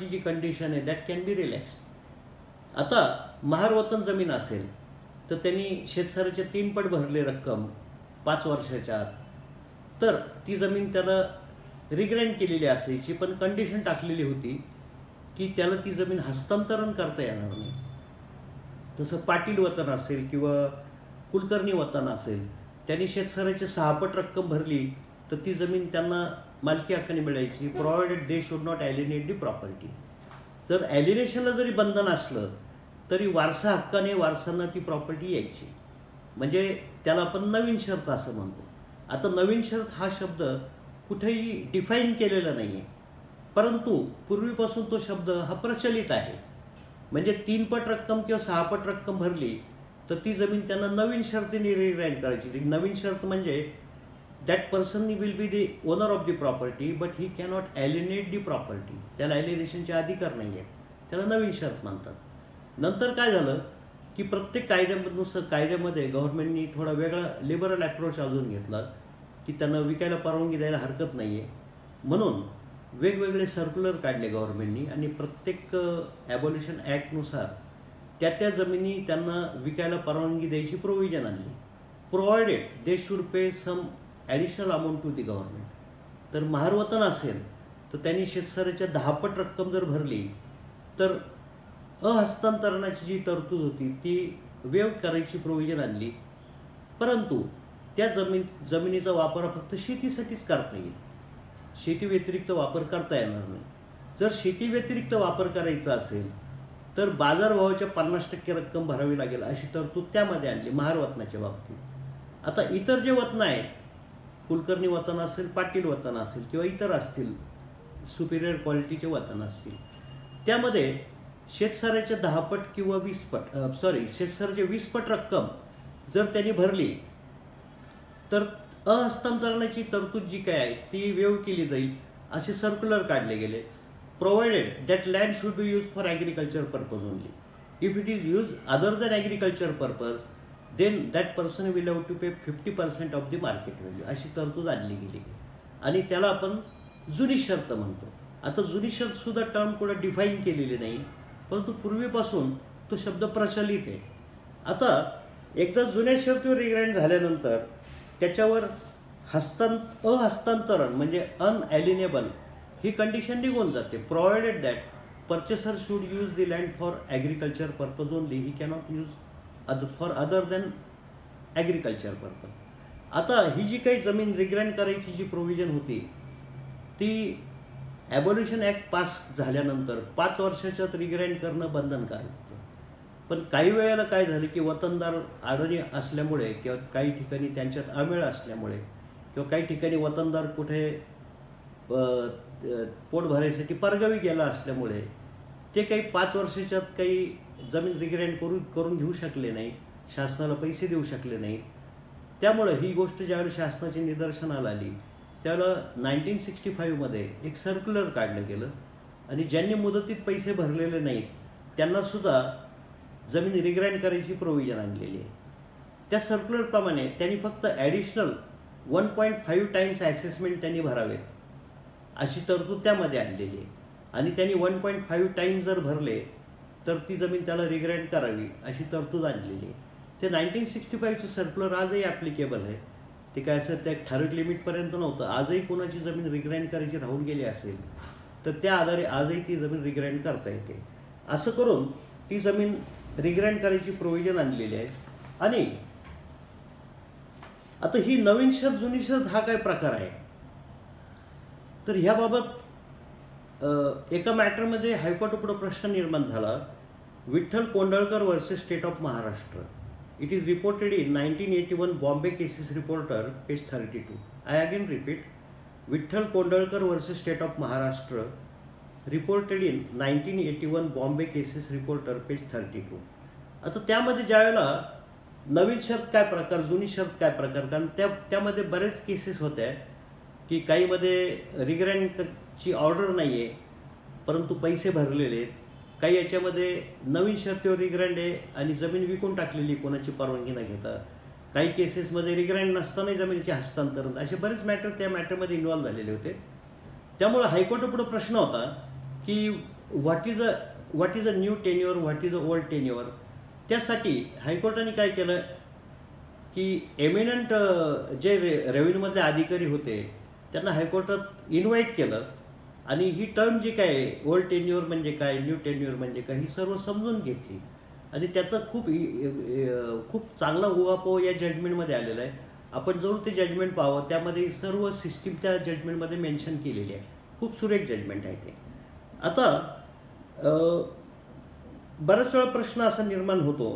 जी कंडिशन आहे दॅट कॅन बी रिलॅक्स. आता महार वतन जमीन असेल तर त्यांनी शेतसाऱ्याच्या 3 पट भरले रक्कम 5 वर्षाच्या आत, तर ती जमीन त्याला रिग्रँड केलेली असायची, पण कंडिशन टाकलेली होती की त्याला ती जमीन हस्तांतरण करता येणार नाही. तसं पाटील वतन असेल किंवा कुलकर्णी वतन असेल, त्यांनी शेतकऱ्याची 6 पट रक्कम भरली तर ती जमीन त्यांना मालकी हक्काने मिळायची, provided they should not alienate the property. जर ॲलिनेशनला जरी बंधन असलं तरी वारसा हक्काने वारसांना ती प्रॉपर्टी यायची. म्हणजे त्याला आपण नवीन शर्त असं म्हणतो. आता नवीन शर्त हा शब्द कुठेही डिफाईन केलेला नाही आहे, परंतु पूर्वीपासून तो शब्द हा प्रचलित आहे. म्हणजे 3 पट रक्कम किंवा 6 पट रक्कम भरली तर ती जमीन त्यांना नवीन शर्तीने रिग्राईंड करायची. ती नवीन शर्त म्हणजे that person will be the owner of the property but he cannot alienate the property. त्याला ॲलिनेशनचे अधिकार नाही आहे, त्याला नवीन शर्त म्हणतात. नंतर काय झालं की प्रत्येक कायद्यामध्ये गव्हर्नमेंटनी थोडा वेगळा लिबरल ॲप्रोच अजून घेतला की त्यांना विकायला परवानगी द्यायला हरकत नाही आहे, म्हणून वेगवेगळे सर्क्युलर काढले गव्हर्नमेंटनी आणि प्रत्येक ॲबॉल्युशन ॲक्टनुसार त्या जमिनी त्यांना विकायला परवानगी द्यायची प्रोव्हिजन आणली. Provided they should pay some additional amount to the government. तर महारवतन असेल तर त्यांनी शेतकऱ्याच्या 10 पट रक्कम जर भरली तर अहस्तांतरणाची जी तरतूद होती ती वेव करायची प्रोव्हिजन आणली, परंतु त्या जमिनीचा वापर फक्त शेतीसाठीच करता येईल, शेती व्यतिरिक्त वापर करता येणार नाही. जर शेती व्यतिरिक्त वापर करायचा असेल तर बाजारभावाच्या 50% रक्कम भरावी लागेल अशी तरतूद त्यामध्ये आणली महारवतनाच्या बाबतीत. आता इतर जे वतन आहेत, कुलकर्णी वतन असेल, पाटील वतन असेल किंवा इतर असतील सुपिरियर क्वालिटीचे वतन असतील, त्यामध्ये शेतसाऱ्याच्या 10 पट किंवा 20 पट शेतसाऱ्याच्या 20 पट रक्कम जर त्यांनी भरली तर अहस्तांतरणाची तरतूद जी काय आहे ती वेव केली जाईल असे सर्क्युलर काढले गेले. Provided that land should be use for agriculture purpose only. If it is use other than agriculture purpose then that person will have to pay 50% of the market value अशी तरतूद आणली गेली आणि त्याला आपण जुनी शर्त म्हणतो. आता जुनी शर्त सुद्धा टर्म कुठं डिफाईन केलेली नाही, परंतु पूर्वीपासून तो शब्द प्रचलित आहे. आता एकदा जुन्या शर्तीवर रिग्राईंड झाल्यानंतर त्याच्यावर अहस्तांतरण म्हणजे अनॲलिनेबल ही कंडिशन निघून जाते. Provided that purchaser should use the land for agriculture purpose only, he cannot use for other than agriculture purpose. आता ही जी काही जमीन रिग्राईंड करायची जी प्रोव्हिजन होती ती ॲबॉल्युशन ॲक्ट पास झाल्यानंतर 5 वर्षाच्यात रिग्राईंड करणं बंधनकारक होतं. पण काही वेळेला काय झालं की वतनदार अडणी असल्यामुळे किंवा काही ठिकाणी त्यांच्यात अमेळ असल्यामुळे किंवा काही ठिकाणी वतनदार कुठे पोट भरायसाठी परगावी गेला असल्यामुळे ते काही 5 वर्षाच्यात काही जमीन रिग्राईंड करून घेऊ शकले नाही, शासनाला पैसे देऊ शकले नाहीत. त्यामुळं ही गोष्ट ज्यावेळी शासनाच्या निदर्शनाला आली त्यावेळेला 1965मध्ये एक सर्क्युलर काढलं गेलं आणि ज्यांनी मुदतीत पैसे भरलेले नाहीत त्यांनासुद्धा जमीन रिग्राईंड करायची प्रोव्हिजन आणलेली आहे. त्या सर्क्युलरप्रमाणे त्यांनी फक्त ॲडिशनल 1.5 टाइम्स ॲसेसमेंट त्यांनी भरावेत अशी तरतूद त्यामध्ये आणलेली आहे आणि त्यांनी 1.5 टाइम्स जर भरले तर ती जमीन त्याला रिग्राईंड करावी अशी तरतूद आणलेली आहे. ते 1965चं सर्क्युलर आजही ॲप्लिकेबल आहे. ते काय असं त्या ठराविक लिमिटपर्यंत नव्हतं. आजही कोणाची जमीन रिग्राईंड करायची राहून गेली असेल तर त्या आधारे आजही ती जमीन रिग्राईंड करता येते. असं करून ती जमीन रिग्राईंड करायची प्रोव्हिजन आणलेली आहे. आणि आता ही नवीन शर्त जुनी शर्त हा काय प्रकार आहे तर ह्याबाबत एका मॅटरमध्ये हायकोर्टापुढे प्रश्न निर्माण झाला. Vitthal Kondalkar versus state of Maharashtra. It is reported in 1981 Bombay Cases Reporter, page 32. I again repeat, Vitthal Kondalkar versus State of Maharashtra, reported in 1981 Bombay Cases Reporter, page 32. आता त्यामध्ये ज्यावेळेला नवीन शर्त काय प्रकार, जुनी शर्त काय प्रकार, कारण त्यामध्ये बरेच केसेस होत्या की काहीमध्ये रिग्राईंडची ऑर्डर नाही आहे परंतु पैसे भरलेले आहेत, काही याच्यामध्ये नवीन शर्तीवर रिग्राईंड आहे आणि जमीन विकून टाकलेली कोणाची परवानगी न घेता, काही केसेसमध्ये रिग्राईंड नसतानाही जमिनीचे हस्तांतरण, असे बरेच मॅटर त्या मॅटरमध्ये इन्व्हॉल्व झालेले होते. त्यामुळे हायकोर्टापुढे प्रश्न होता की what is a new tenure, what is a old tenure. त्यासाठी हायकोर्टाने काय केलं की एमिनंट जे रेव्हेन्यूमधले अधिकारी होते त्यांना हायकोर्टात इन्व्हाइट केलं आणि ही टर्म जी काय ओल्ड टेन्युअर म्हणजे काय, न्यू टेन्युअर म्हणजे काय, ही सर्व समजून घेतली आणि त्याचा खूप चांगला उहापोह या जजमेंटमध्ये आलेला आहे. आपण जरूर ते जजमेंट पाहावं. त्यामध्ये सर्व सिस्टीम त्या जजमेंटमध्ये मेन्शन केलेली आहे. खूप सुरेख जजमेंट आहे ते. आता बऱ्याच वेळा प्रश्न असा निर्माण होतो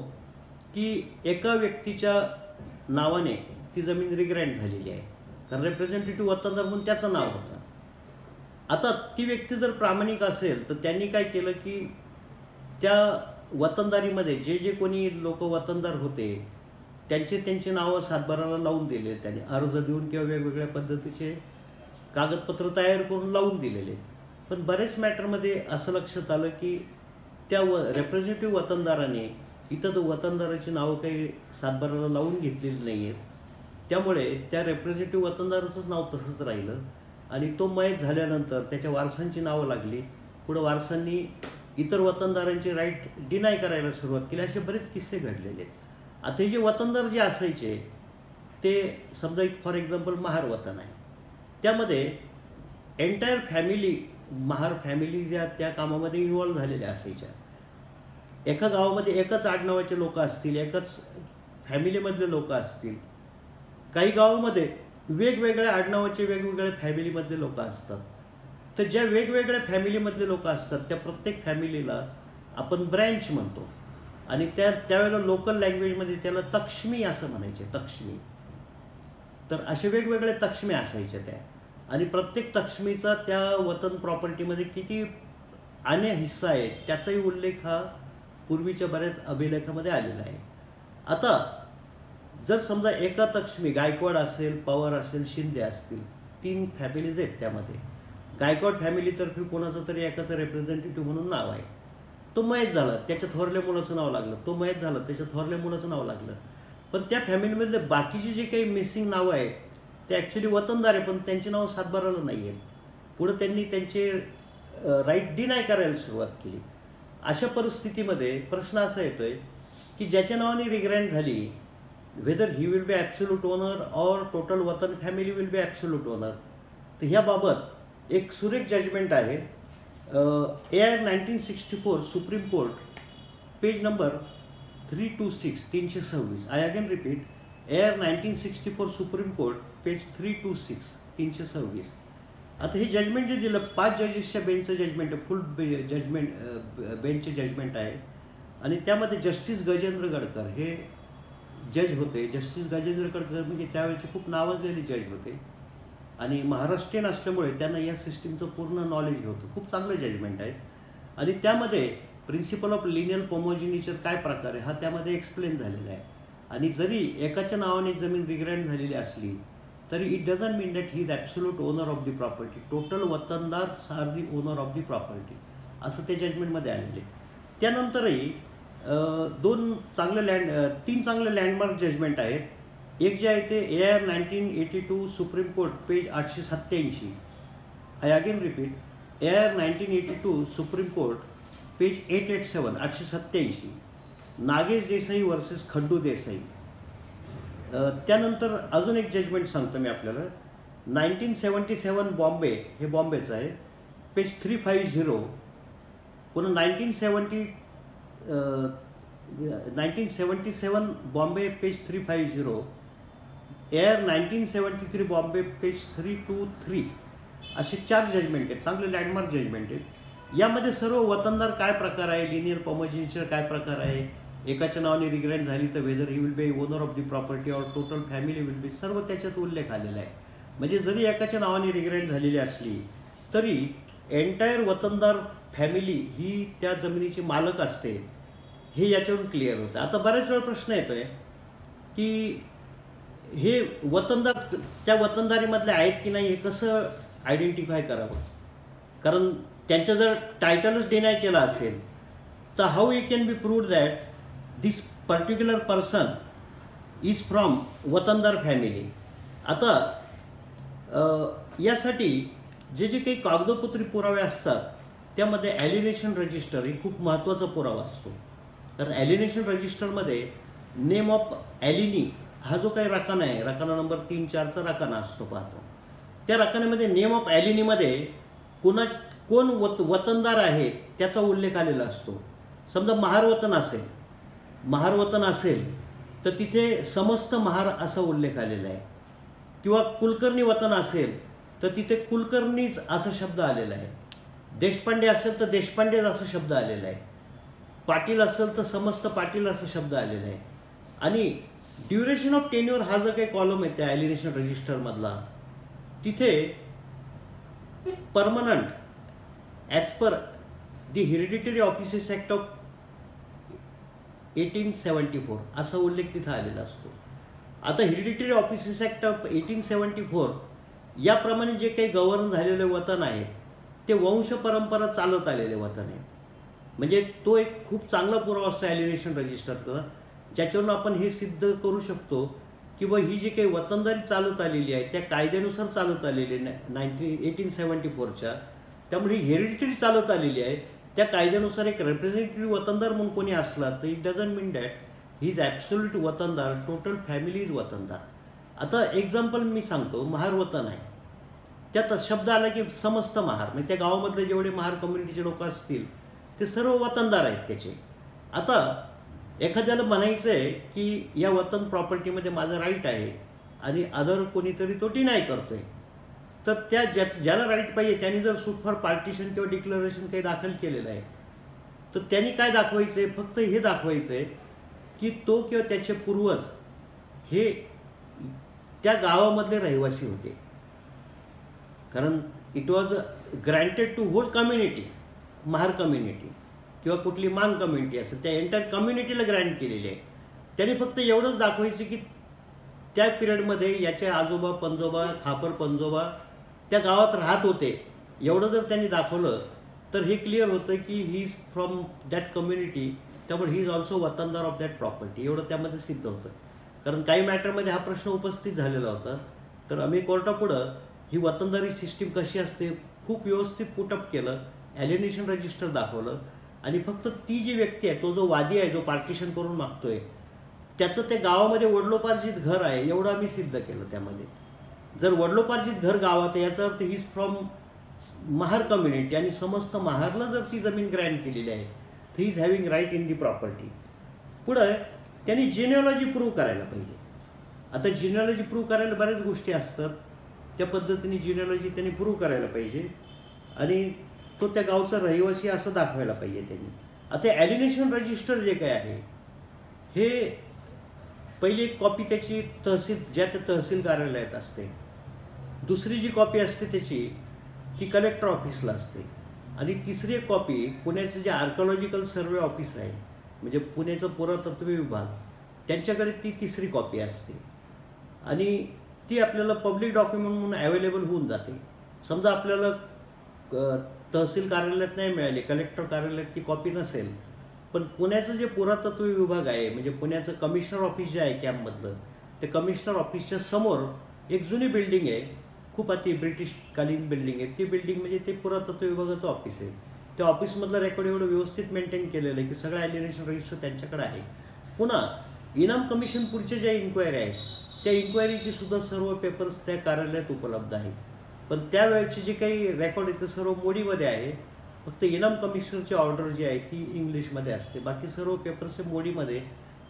की एका व्यक्तीच्या नावाने ती जमीन रिग्रँट झालेली आहे, कारण रिप्रेझेंटेटिव्ह वतनदार म्हणून त्याचं नाव होतं. आता ती व्यक्ती जर प्रामाणिक असेल तर त्यांनी काय केलं की त्या वतनदारीमध्ये जे कोणी लोक वतनदार होते त्यांचे नावं सातबाराला लावून दिले. त्यांनी अर्ज देऊन किंवा वेगवेगळ्या पद्धतीचे कागदपत्र तयार करून लावून दिलेले. पण बरेच मॅटरमध्ये असं लक्षात आलं की त्या रिप्रेझेंटेटिव्ह वतनदाराने इथं तर वतनदाराची नावं काही सातबाराला लावून घेतलेली नाही आहेत. त्यामुळे त्या रिप्रेझेंटेटिव्ह वतनदाराचंच नाव तसंच राहिलं आणि तो मयत झाल्यानंतर त्याच्या वारसांची नावं लागली. पुढं वारसांनी इतर वतनदारांचे राईट डिनाय करायला सुरुवात केली. असे बरेच किस्से घडलेले आहेत. आता हे जे वतनदार जे असायचे ते समजा एक फॉर एक्झाम्पल महार वतन आहे, त्यामध्ये एंटायर फॅमिली महार फॅमिली ज्या त्या कामामध्ये इन्व्हॉल्व झालेल्या असायच्या. एका गावामध्ये एकच आडनावाचे लोक असतील, एकच फॅमिलीमधले लोक असतील. काही गावामध्ये वेगवेगळ्या आडनावाचे वेगवेगळ्या फॅमिलीमधले लोक असतात. तर ज्या वेगवेगळ्या फॅमिलीमधले लोक असतात त्या प्रत्येक फॅमिलीला आपण ब्रँच म्हणतो आणि त्यावेळेला लोकल लँग्वेजमध्ये त्याला तक्ष्मी असं म्हणायचे, तक्ष्मी. तर असे वेगवेगळे तक्ष्मी असायच्या त्या आणि प्रत्येक तक्ष्मीचा त्या वतन प्रॉपर्टीमध्ये किती आणे हिस्सा आहे त्याचाही उल्लेख हा पूर्वीच्या बऱ्याच अभिलेखामध्ये आलेला आहे. आता जर समजा एका तक्ष्मी गायकवाड असेल, पवार असेल, शिंदे असतील, 3 फॅमिलीज आहेत. त्यामध्ये गायकवाड फॅमिलीतर्फे कोणाचं तरी एकाचं रिप्रेझेंटेटिव्ह म्हणून नाव आहे. तो मयत झाला, त्याच्या थोरल्या मुलाचं नाव लागलं. तो मयत झाला, त्याच्या थोरल्या मुलाचं नाव लागलं. पण त्या फॅमिलीमधले बाकीचे जे काही मिसिंग नावं आहेत ते ॲक्च्युली वतनदार आहे, पण त्यांची नावं सातबाराला नाही आहेत. पुढं त्यांनी त्यांचे राईट डिनाय करायला सुरुवात केली. अशा परिस्थितीमध्ये प्रश्न असा येतोय की ज्याच्या नावाने रिग्रँट झाली, whether he will be absolute owner or total watan family will be absolute owner. तर ह्याबाबत एक सुरेख जजमेंट आहे. AR 1964 Supreme Court page number 326 326. I again repeat, AR 1964 Supreme Court page 326 326. आता हे जजमेंट जे दिलं 5 जजेसच्या बेंचचं जजमेंट आहे, फुल बेंचचे जजमेंट आहे आणि त्यामध्ये जस्टिस गजेंद्र गडकर हे जज होते. जस्टिस गजेंद्र गडकर म्हणजे त्यावेळेचे खूप नावाजलेले जज होते आणि महाराष्ट्रीयन असल्यामुळे त्यांना या सिस्टीमचं पूर्ण नॉलेज होतं. खूप चांगलं जजमेंट आहे आणि त्यामध्ये प्रिन्सिपल ऑफ लिनियल होमोजिनेशन काय प्रकार आहे हा त्यामध्ये एक्सप्लेन झालेला आहे. आणि जरी एकाच्या नावाने जमीन रिग्रँट झालेली असली तरी it doesn't mean that he is absolute owner of the property. Total watandar are the owner of the property असं ते जजमेंटमध्ये आलेले. त्यानंतरही 3 चांगले लँडमार्क जजमेंट आहेत. एक जे आहे ते AR 1982 supreme Court page 887. I again repeat, AR 1982 supreme Court page 887 887. Nagesh Desai versus Khandu Desai. त्यानंतर अजून एक जजमेंट सांगतो मी आपल्याला. 1977 बॉम्बे, हे बॉम्बेचं आहे, पेज 350. पुन्हा 1977 Bombay page 350. AR 1973 Bombay page 323. असे 4 जजमेंट आहेत, चांगले लँडमार्क जजमेंट आहेत. यामध्ये सर्व वतनदार काय प्रकार आहे, लिनियर होमोजिनेशन काय प्रकार आहे, एकाच्या नावाने रिग्रँट झाली तर weather he will B owner of the property or total family will बी, सर्व त्याच्यात उल्लेख आलेला आहे. म्हणजे जरी एकाच्या नावाने रिग्रँट झालेली असली तरी एंटायर वतनदार फॅमिली ही त्या जमिनीची मालक असते, हे याच्यावरून क्लिअर होतं. आता बऱ्याच वेळा प्रश्न येतोय की हे वतनदार त्या वतनदारीमधले आहेत की नाही हे कसं आयडेंटिफाय करावं, कारण त्यांचं जर टायटलच डिनाय केला असेल तर how you can be proved that this particular person is from watandar family. आता यासाठी जे काही कागदोपत्री पुरावे असतात त्यामध्ये ॲलिनेशन रजिस्टर ही खूप महत्त्वाचा पुरावा असतो. तर ॲलिनेशन रजिस्टरमध्ये नेम ऑफ ॲलिनी हा जो काही रकाना आहे, रकाना नंबर 3-4चा रकाना असतो पाहतो, त्या रकान्यामध्ये नेम ऑफ ॲलिनीमध्ये कोण वतनदार आहे त्याचा उल्लेख आलेला असतो. समजा महार वतन असेल महार वतन असेल तर तिथे समस्त महार असा उल्लेख आलेला आहे, किंवा कुलकर्णी वतन असेल तर तिथे कुलकर्णीच असा शब्द आलेला आहे, देशपांडे असेल तर देशपांडेच असा शब्द आलेला आहे, पाटील असेल तर समस्त पाटील असा शब्द आलेला आहे. आणि ड्युरेशन ऑफ टेन्युअर हा जो काही कॉलम आहे त्या ॲलिनेशन रजिस्टरमधला, तिथे permanent as per the hereditary offices act of 1874 असा उल्लेख तिथं आलेला असतो. आता हेरिडिटरी ऑफिसेस ॲक्ट ऑफ 1874 याप्रमाणे जे काही गव्हर्न झालेले वतन आहे ते वंश परंपरा चालत आलेले वतन आहे. म्हणजे तो एक खूप चांगला पुरावा असतो ॲलिनेशन रजिस्टरचा, ज्याच्यावरून आपण हे सिद्ध करू शकतो की ही जी काही वतनदारी चालत आलेली आहे त्या कायद्यानुसार चालत आलेली आहे 1874च्या, त्यामुळे ही हेरिडिटरी चालत आलेली आहे. त्या कायद्यानुसार एक रिप्रेझेंटेटिव्ह वतनदार म्हणून कोणी असला तर it doesn't mean that he is absolute watandar, total family is watandar. आता एक्झाम्पल मी सांगतो, महार वतन आहे, त्यात शब्द आला की समस्त महार, म्हणजे त्या गावामधले जेवढे महार कम्युनिटीचे लोक असतील ते सर्व वतनदार आहेत त्याचे. आता एखाद्याला म्हणायचं आहे की या वतन प्रॉपर्टीमध्ये माझं राईट आहे आणि अदर कोणीतरी तो डिनाय करतोय, तर त्या ज्याला राईट पाहिजे त्यांनी जर सूट फॉर पार्टिशन किंवा डिक्लरेशन काही दाखल केलेलं आहे तर त्यांनी काय दाखवायचं आहे, फक्त हे दाखवायचं आहे की तो किंवा त्याचे पूर्वज हे त्या गावामधले रहिवासी होते, कारण it was granted to whole community, Mahar community किंवा कुठली मान कम्युनिटी असेल त्या एंटायर कम्युनिटीला ग्रँट केलेली आहे. त्यांनी फक्त एवढंच दाखवायचं की त्या पिरियडमध्ये याचे आजोबा पंजोबा खापर पंजोबा त्या गावात राहत होते, एवढं जर त्यांनी दाखवलं तर हे क्लिअर होतं की he is from that community, त्यामुळे he is also watandar of that property, एवढं त्यामध्ये सिद्ध होतं. कारण काही मॅटरमध्ये हा प्रश्न उपस्थित झालेला होता, तर आम्ही कोर्टापुढं ही वतनदारी सिस्टीम कशी असते खूप व्यवस्थित पुटअप केलं, ॲलिनेशन रजिस्टर दाखवलं, आणि फक्त ती जी व्यक्ती आहे, तो जो वादी आहे जो पार्टिशन करून मागतोय, त्याचं त्या गावामध्ये वडलोपार्जित घर आहे एवढं आम्ही सिद्ध केलं. त्यामध्ये जर वडलोपार्जित घर गावात आहे याचा अर्थ ही इज फ्रॉम महार कम्युनिटी आणि समस्त महारला जर ती जमीन ग्रँट केलेली आहे तर he is having right in the property. पुढं त्यांनी जिनिओलॉजी प्रूव्ह करायला पाहिजे. आता जिनिओलॉजी प्रूव्ह करायला बऱ्याच गोष्टी असतात, त्या पद्धतीने जिनिओलॉजी त्यांनी प्रूव्ह करायला पाहिजे आणि तो त्या गावचा रहिवासी असं दाखवायला पाहिजे त्यांनी. आता ॲलिनेशन रजिस्टर जे काय आहे हे पहिली एक कॉपी त्याची ज्या त्या तहसील कार्यालयात असते, दुसरी जी कॉपी असते त्याची ती कलेक्टर ऑफिसला असते, आणि तिसरी एक कॉपी पुण्याचं जे आर्किओलॉजिकल सर्वे ऑफिस आहे म्हणजे पुण्याचं पुरातत्व विभाग त्यांच्याकडे ती तिसरी कॉपी असते, आणि ती आपल्याला पब्लिक डॉक्युमेंट म्हणून अवेलेबल होऊन जाते. समजा आपल्याला तहसील कार्यालयात नाही मिळाली, कलेक्टर कार्यालयात ती कॉपी नसेल, पण पुण्याचं जे पुरातत्व विभाग आहे म्हणजे पुण्याचं कमिशनर ऑफिस जे आहे कॅम्पमधलं, ते कमिशनर ऑफिसच्या समोर एक जुनी बिल्डिंग आहे, खूप अति ब्रिटिशकालीन बिल्डिंग आहे. ती बिल्डिंग म्हणजे ते पुरातत्व विभागाचं ऑफिस आहे. त्या ऑफिसमधलं रेकॉर्ड एवढं व्यवस्थित मेंटेन केलेलं आहे की सगळं ॲलिनेशन रजिस्टर त्यांच्याकडे आहे. पुन्हा इनाम कमिशन पुढच्या ज्या इन्क्वायरी आहेत त्या इन्क्वायरीचे सुद्धा सर्व पेपर्स त्या कार्यालयात उपलब्ध आहेत, पण त्यावेळेचे जे काही रेकॉर्ड आहे ते सर्व मोडीमध्ये आहे. फक्त इनाम कमिशनरची ऑर्डर जी आहे ती इंग्लिशमध्ये असते, बाकी सर्व पेपर्स हे मोडीमध्ये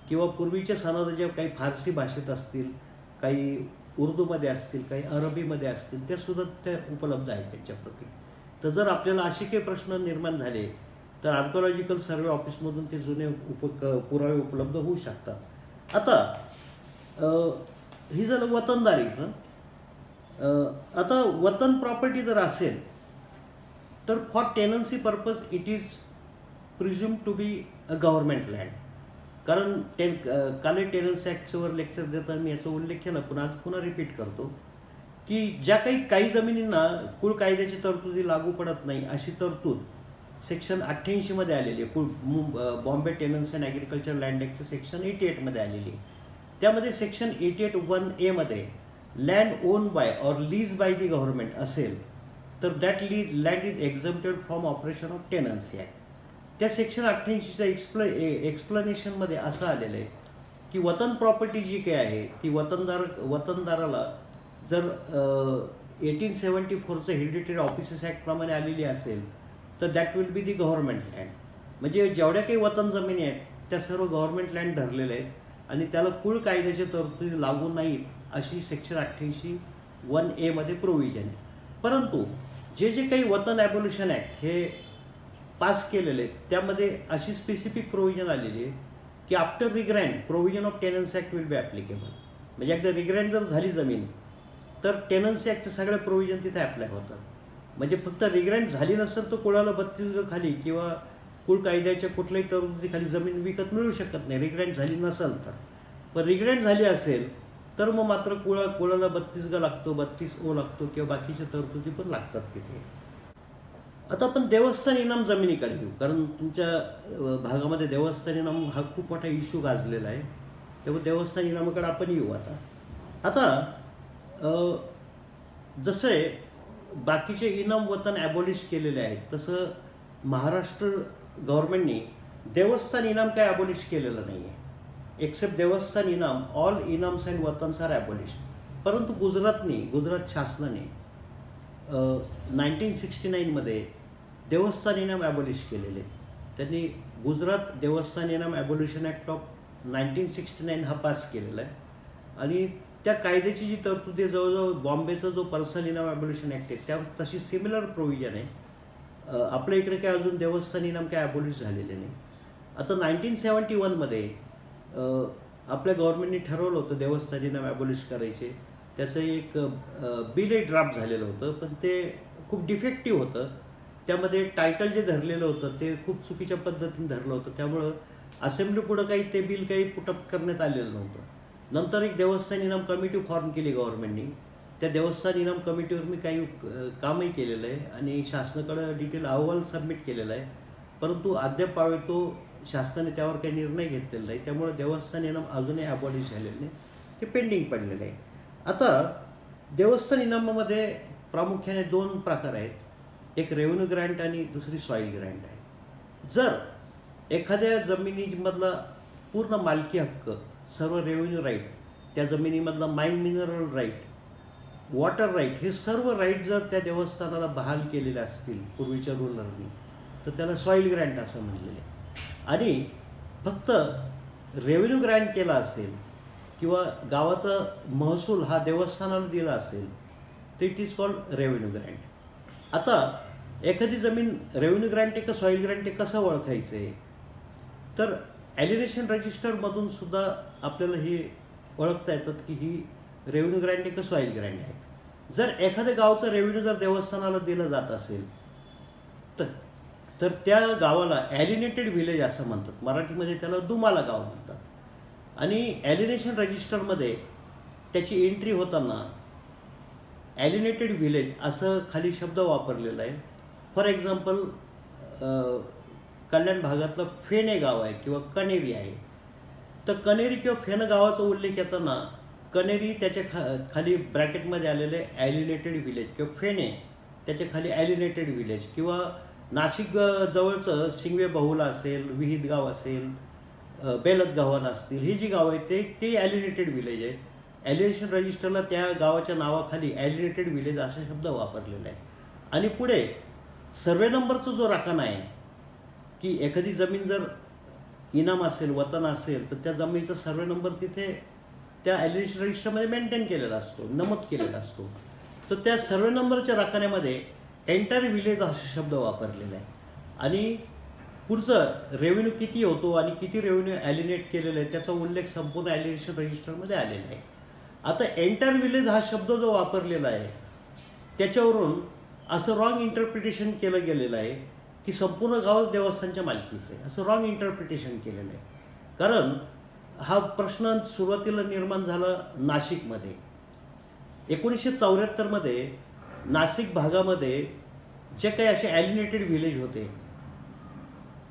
किंवा पूर्वीच्या सनद ज्या काही फारसी भाषेत असतील, काही उर्दूमध्ये असतील, काही अरबीमध्ये असतील, त्या सुद्धा त्या उपलब्ध आहेत त्यांच्याप्रती. तर जर आपल्याला असे काही प्रश्न निर्माण झाले तर आर्किओलॉजिकल सर्वे ऑफिसमधून ते जुने पुरावे उपलब्ध होऊ शकतात. आता ही झालं वतनदारीचं. आता वतन प्रॉपर्टी जर असेल तर for tenancy purpose it is presume to be a government land. कारण काले टेनन्सी ॲक्टवर लेक्चर देताना मी याचा उल्लेख केला, पण आज पुन्हा रिपीट करतो की ज्या काही जमिनींना कुळ कायद्याची तरतुदी लागू पडत नाही अशी तरतूद सेक्शन 88 मध्ये आलेली आहे. Bombay tenancy and agriculture land ॲक्टचं सेक्शन 88 मध्ये आलेली आहे. त्यामध्ये सेक्शन 88(1)A मध्ये land own by or lease by the government असेल तर that land is exempted from operation of tenancy act. त्या सेक्शन 88च्या एक्सप्लेनेशनमध्ये असं आलेलं आहे की वतन प्रॉपर्टी जी काही आहे ती वतनदाराला जर 1874चं हेरिडिटरी ऑफिसेस ॲक्टप्रमाणे आलेली असेल तर that will be the government land. म्हणजे जेवढ्या काही वतन जमिनी आहेत त्या सर्व गव्हर्नमेंट लँड धरलेल्या आहेत आणि त्याला कुळ कायद्याच्या तरतुदी लागू नाहीत अशी सेक्शन 88(1)A मध्ये प्रोव्हिजन आहे. परंतु जे जे काही वतन ॲबोल्युशन ॲक्ट हे पास केलेले आहेत त्यामध्ये अशी स्पेसिफिक प्रोव्हिजन आलेली आहे की after regrant provision of tenancy act will be applicable. म्हणजे एकदा रिग्रँट जर झाली जमीन तर टेनन्सी ॲक्टचे सगळे प्रोव्हिजन तिथे अप्लाय होतात. म्हणजे फक्त रिग्रँट झाली नसेल तर कुळाला 32 ग खाली किंवा कुळ कायद्याच्या कुठल्याही तरतुदीखाली जमीन विकत मिळू शकत नाही रिग्रँट झाली नसेल तर. पण रिग्रँट झाली असेल तर मग मात्र कुळाला 32 ग लागतो, 32O लागतो किंवा बाकीच्या तरतुदी पण लागतात तिथे. आता आपण देवस्थान इनाम जमिनीकडे घेऊ, कारण तुमच्या भागामध्ये देवस्थान इनाम हा खूप मोठा इश्यू गाजलेला आहे. त्यामुळे देवस्थान इनामाकडे आपण येऊ. आता जसे बाकीचे इनाम वतन ॲबॉलिश केलेले आहेत तसं महाराष्ट्र गव्हर्नमेंटनी देवस्थान इनाम काय ॲबॉलिश केलेलं नाही आहे. एक्सेप्ट देवस्थान इनाम ऑल इनाम्स अँड वतन्स आर ॲबॉलिश. परंतु गुजरात शासनाने 1969 मध्ये देवस्थान इनाम ॲबॉलिश केलेले. त्यांनी गुजरात देवस्थान इनाम ॲबॉल्युशन ॲक्ट ऑफ 1969 हा पास केलेला आहे आणि त्या कायद्याची जी तरतुदी जवळजवळ बॉम्बेचा जो पर्सनल इनाम ॲबॉल्युशन ॲक्ट आहे त्या तशी सिमिलर प्रोव्हिजन आहे. आपल्या इकडे काय अजून देवस्थान इनाम काय ॲबॉलिश झालेले नाही. आता 1971 मध्ये आपल्या गव्हर्नमेंटने ठरवलं होतं देवस्थान इनाम ॲबॉलिश करायचे. त्याचं एक बिल ड्राफ्ट झालेलं होतं पण ते खूप डिफेक्टिव्ह होतं. त्यामध्ये टायटल जे धरलेलं होतं ते खूप चुकीच्या पद्धतीने धरलं होतं. त्यामुळं असेंब्ली पुढं काही ते बिल काही पुटअप करण्यात आलेलं नव्हतं. नंतर एक देवस्थान इनाम कमिटी फॉर्म केली गव्हर्नमेंटनी. त्या देवस्थान इनाम कमिटीवर मी काही कामही केलेलं आहे आणि शासनाकडं डिटेल अहवाल सबमिट केलेला आहे. परंतु अद्याप तो शासनाने त्यावर काही निर्णय घेतलेला नाही. त्यामुळे देवस्थान इनाम अजूनही ॲबॉलिश झालेलं नाही, ते पेंडिंग पडलेलं आहे. आता देवस्थान इनामामध्ये प्रामुख्याने 2 प्रकार आहेत. एक रेव्हेन्यू ग्रँट आणि दुसरी सॉईल ग्रँट आहे. जर एखाद्या जमिनीमधला पूर्ण मालकी हक्क, सर्व रेव्हेन्यू राईट, त्या जमिनीमधला mine mineral right, water right हे सर्व राईट जर त्या देवस्थानाला बहाल केलेले असतील पूर्वीच्या रूलरनी तर त्याला सॉईल ग्रँट असं म्हणलेलं आहे. आणि फक्त रेव्हेन्यू ग्रँट केला असेल किंवा गावाचा महसूल हा देवस्थानाला दिला असेल तर it is called revenue Grant. आता एखादी जमीन रेव्हेन्यू ग्रँट आहे का सॉईल ग्रँट आहे कसं ओळखायचं आहे तर ॲलिनेशन रजिस्टरमधून सुद्धा आपल्याला हे ओळखता येतात की ही रेव्हेन्यू ग्रँट आहे का सॉईल ग्रँट आहे. जर एखाद्या गावचं रेव्हेन्यू जर देवस्थानाला दिलं जात असेल तर त्या गावाला ॲलिनेटेड व्हिलेज असं म्हणतात. मराठीमध्ये त्याला दुमाला गाव म्हणतात. आणि ॲलिनेशन रजिस्टरमध्ये त्याची एंट्री होताना ॲलिनेटेड व्हिलेज असं खाली शब्द वापरलेला आहे. फॉर एक्झाम्पल कल्याण भागातलं फेणे गाव आहे किंवा कणेरी आहे तर कणेरी किंवा फेण गावाचा उल्लेख येताना कणेरी त्याच्या खाली ब्रॅकेटमध्ये आलेले ॲलिनेटेड व्हिलेज किंवा फेणे त्याच्या खाली ॲलिनेटेड व्हिलेज किंवा नाशिक जवळचं शिंगवे बहुला असेल, विहित गाव असेल, बेलत गावन असतील, ही जी गावं आहेत ते ॲलिनेटेड व्हिलेज आहेत. ॲलिनेशन रजिस्टरला त्या गावाच्या नावाखाली ॲलिनेटेड व्हिलेज असा शब्द वापरलेला आहे. आणि पुढे सर्वे नंबरचा जो राखण आहे की एखादी जमीन जर इनाम असेल, वतन असेल तर त्या जमिनीचा सर्वे नंबर तिथे त्या ॲलिनेशन रजिस्टरमध्ये मेंटेन केलेला असतो, नमूद केलेला असतो. तर त्या सर्वे नंबरच्या राखण्यामध्ये एंटायर व्हिलेज असा शब्द वापरलेला आहे. आणि पुढचं रेव्हेन्यू किती होतो आणि किती रेव्हेन्यू ॲलिनेट केलेलं आहे त्याचा उल्लेख संपूर्ण ॲलिनेशन रजिस्टरमध्ये आलेला आहे. आता एंटायर व्हिलेज हा शब्द जो वापरलेला आहे त्याच्यावरून असं रॉंग इंटरप्रिटेशन केलं गेलेलं आहे की संपूर्ण गावच देवस्थानच्या मालकीचं आहे, असं रॉंग इंटरप्रिटेशन केलेलं आहे. कारण हा प्रश्न सुरुवातीला निर्माण झाला नाशिकमध्ये. 1974 मध्ये नाशिक भागामध्ये जे काही असे ॲलिनेटेड व्हिलेज होते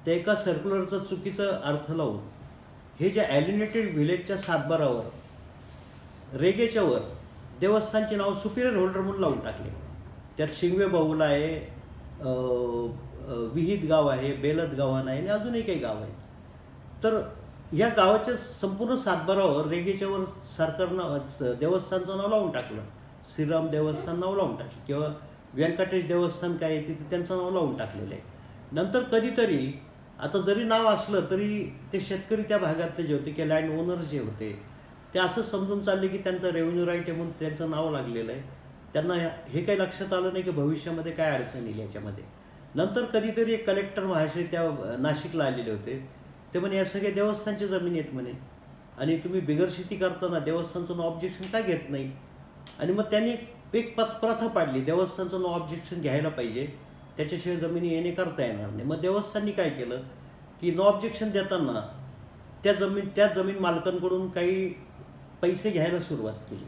ते एका सर्क्युलरचा चुकीचा अर्थ लावून हे जे ॲलिनेटेड व्हिलेजच्या सातबारावर रेगेच्यावर देवस्थानचे नाव सुपिरियर होल्डर म्हणून लावून टाकले. त्यात शिंगवे बहुला आहे, विहित गाव आहे, बेलत गावान आहे आणि अजूनही काही गाव आहे. तर या गावाच्या संपूर्ण सातबारावर रेगेच्यावर सरकारनं देवस्थानचं नाव लावून टाकलं. श्रीराम देवस्थान नाव लावून टाकलं किंवा व्यंकटेश देवस्थान काय आहे तिथे त्यांचं नाव लावून टाकलेलं आहे. नंतर कधीतरी आता जरी नाव असलं तरी ते शेतकरी त्या भागातले जे होते की लँड ओनर जे होते ते असं समजून चालले की त्यांचं रेव्हेन्यू राईट आहे म्हणून त्यांचं नाव लागलेलं आहे. त्यांना हे काही लक्षात आलं नाही की भविष्यामध्ये काय अडचण येईल याच्यामध्ये. नंतर कधीतरी एक कलेक्टर महाशय त्या नाशिकला आलेले होते. ते म्हणे या सगळ्या देवस्थानच्या जमिनी आहेत म्हणे आणि तुम्ही बिगर शेती करताना देवस्थानचं नो ऑब्जेक्शन का घेत नाही. आणि मग त्यांनी एक प्रथा पाडली, देवस्थानचं नो ऑब्जेक्शन घ्यायला पाहिजे, त्याच्याशिवाय जमिनी येणे करता येणार नाही. मग देवस्थाननी काय केलं की नो ऑब्जेक्शन देताना त्या जमीन मालकांकडून काही पैसे घ्यायला सुरुवात केली.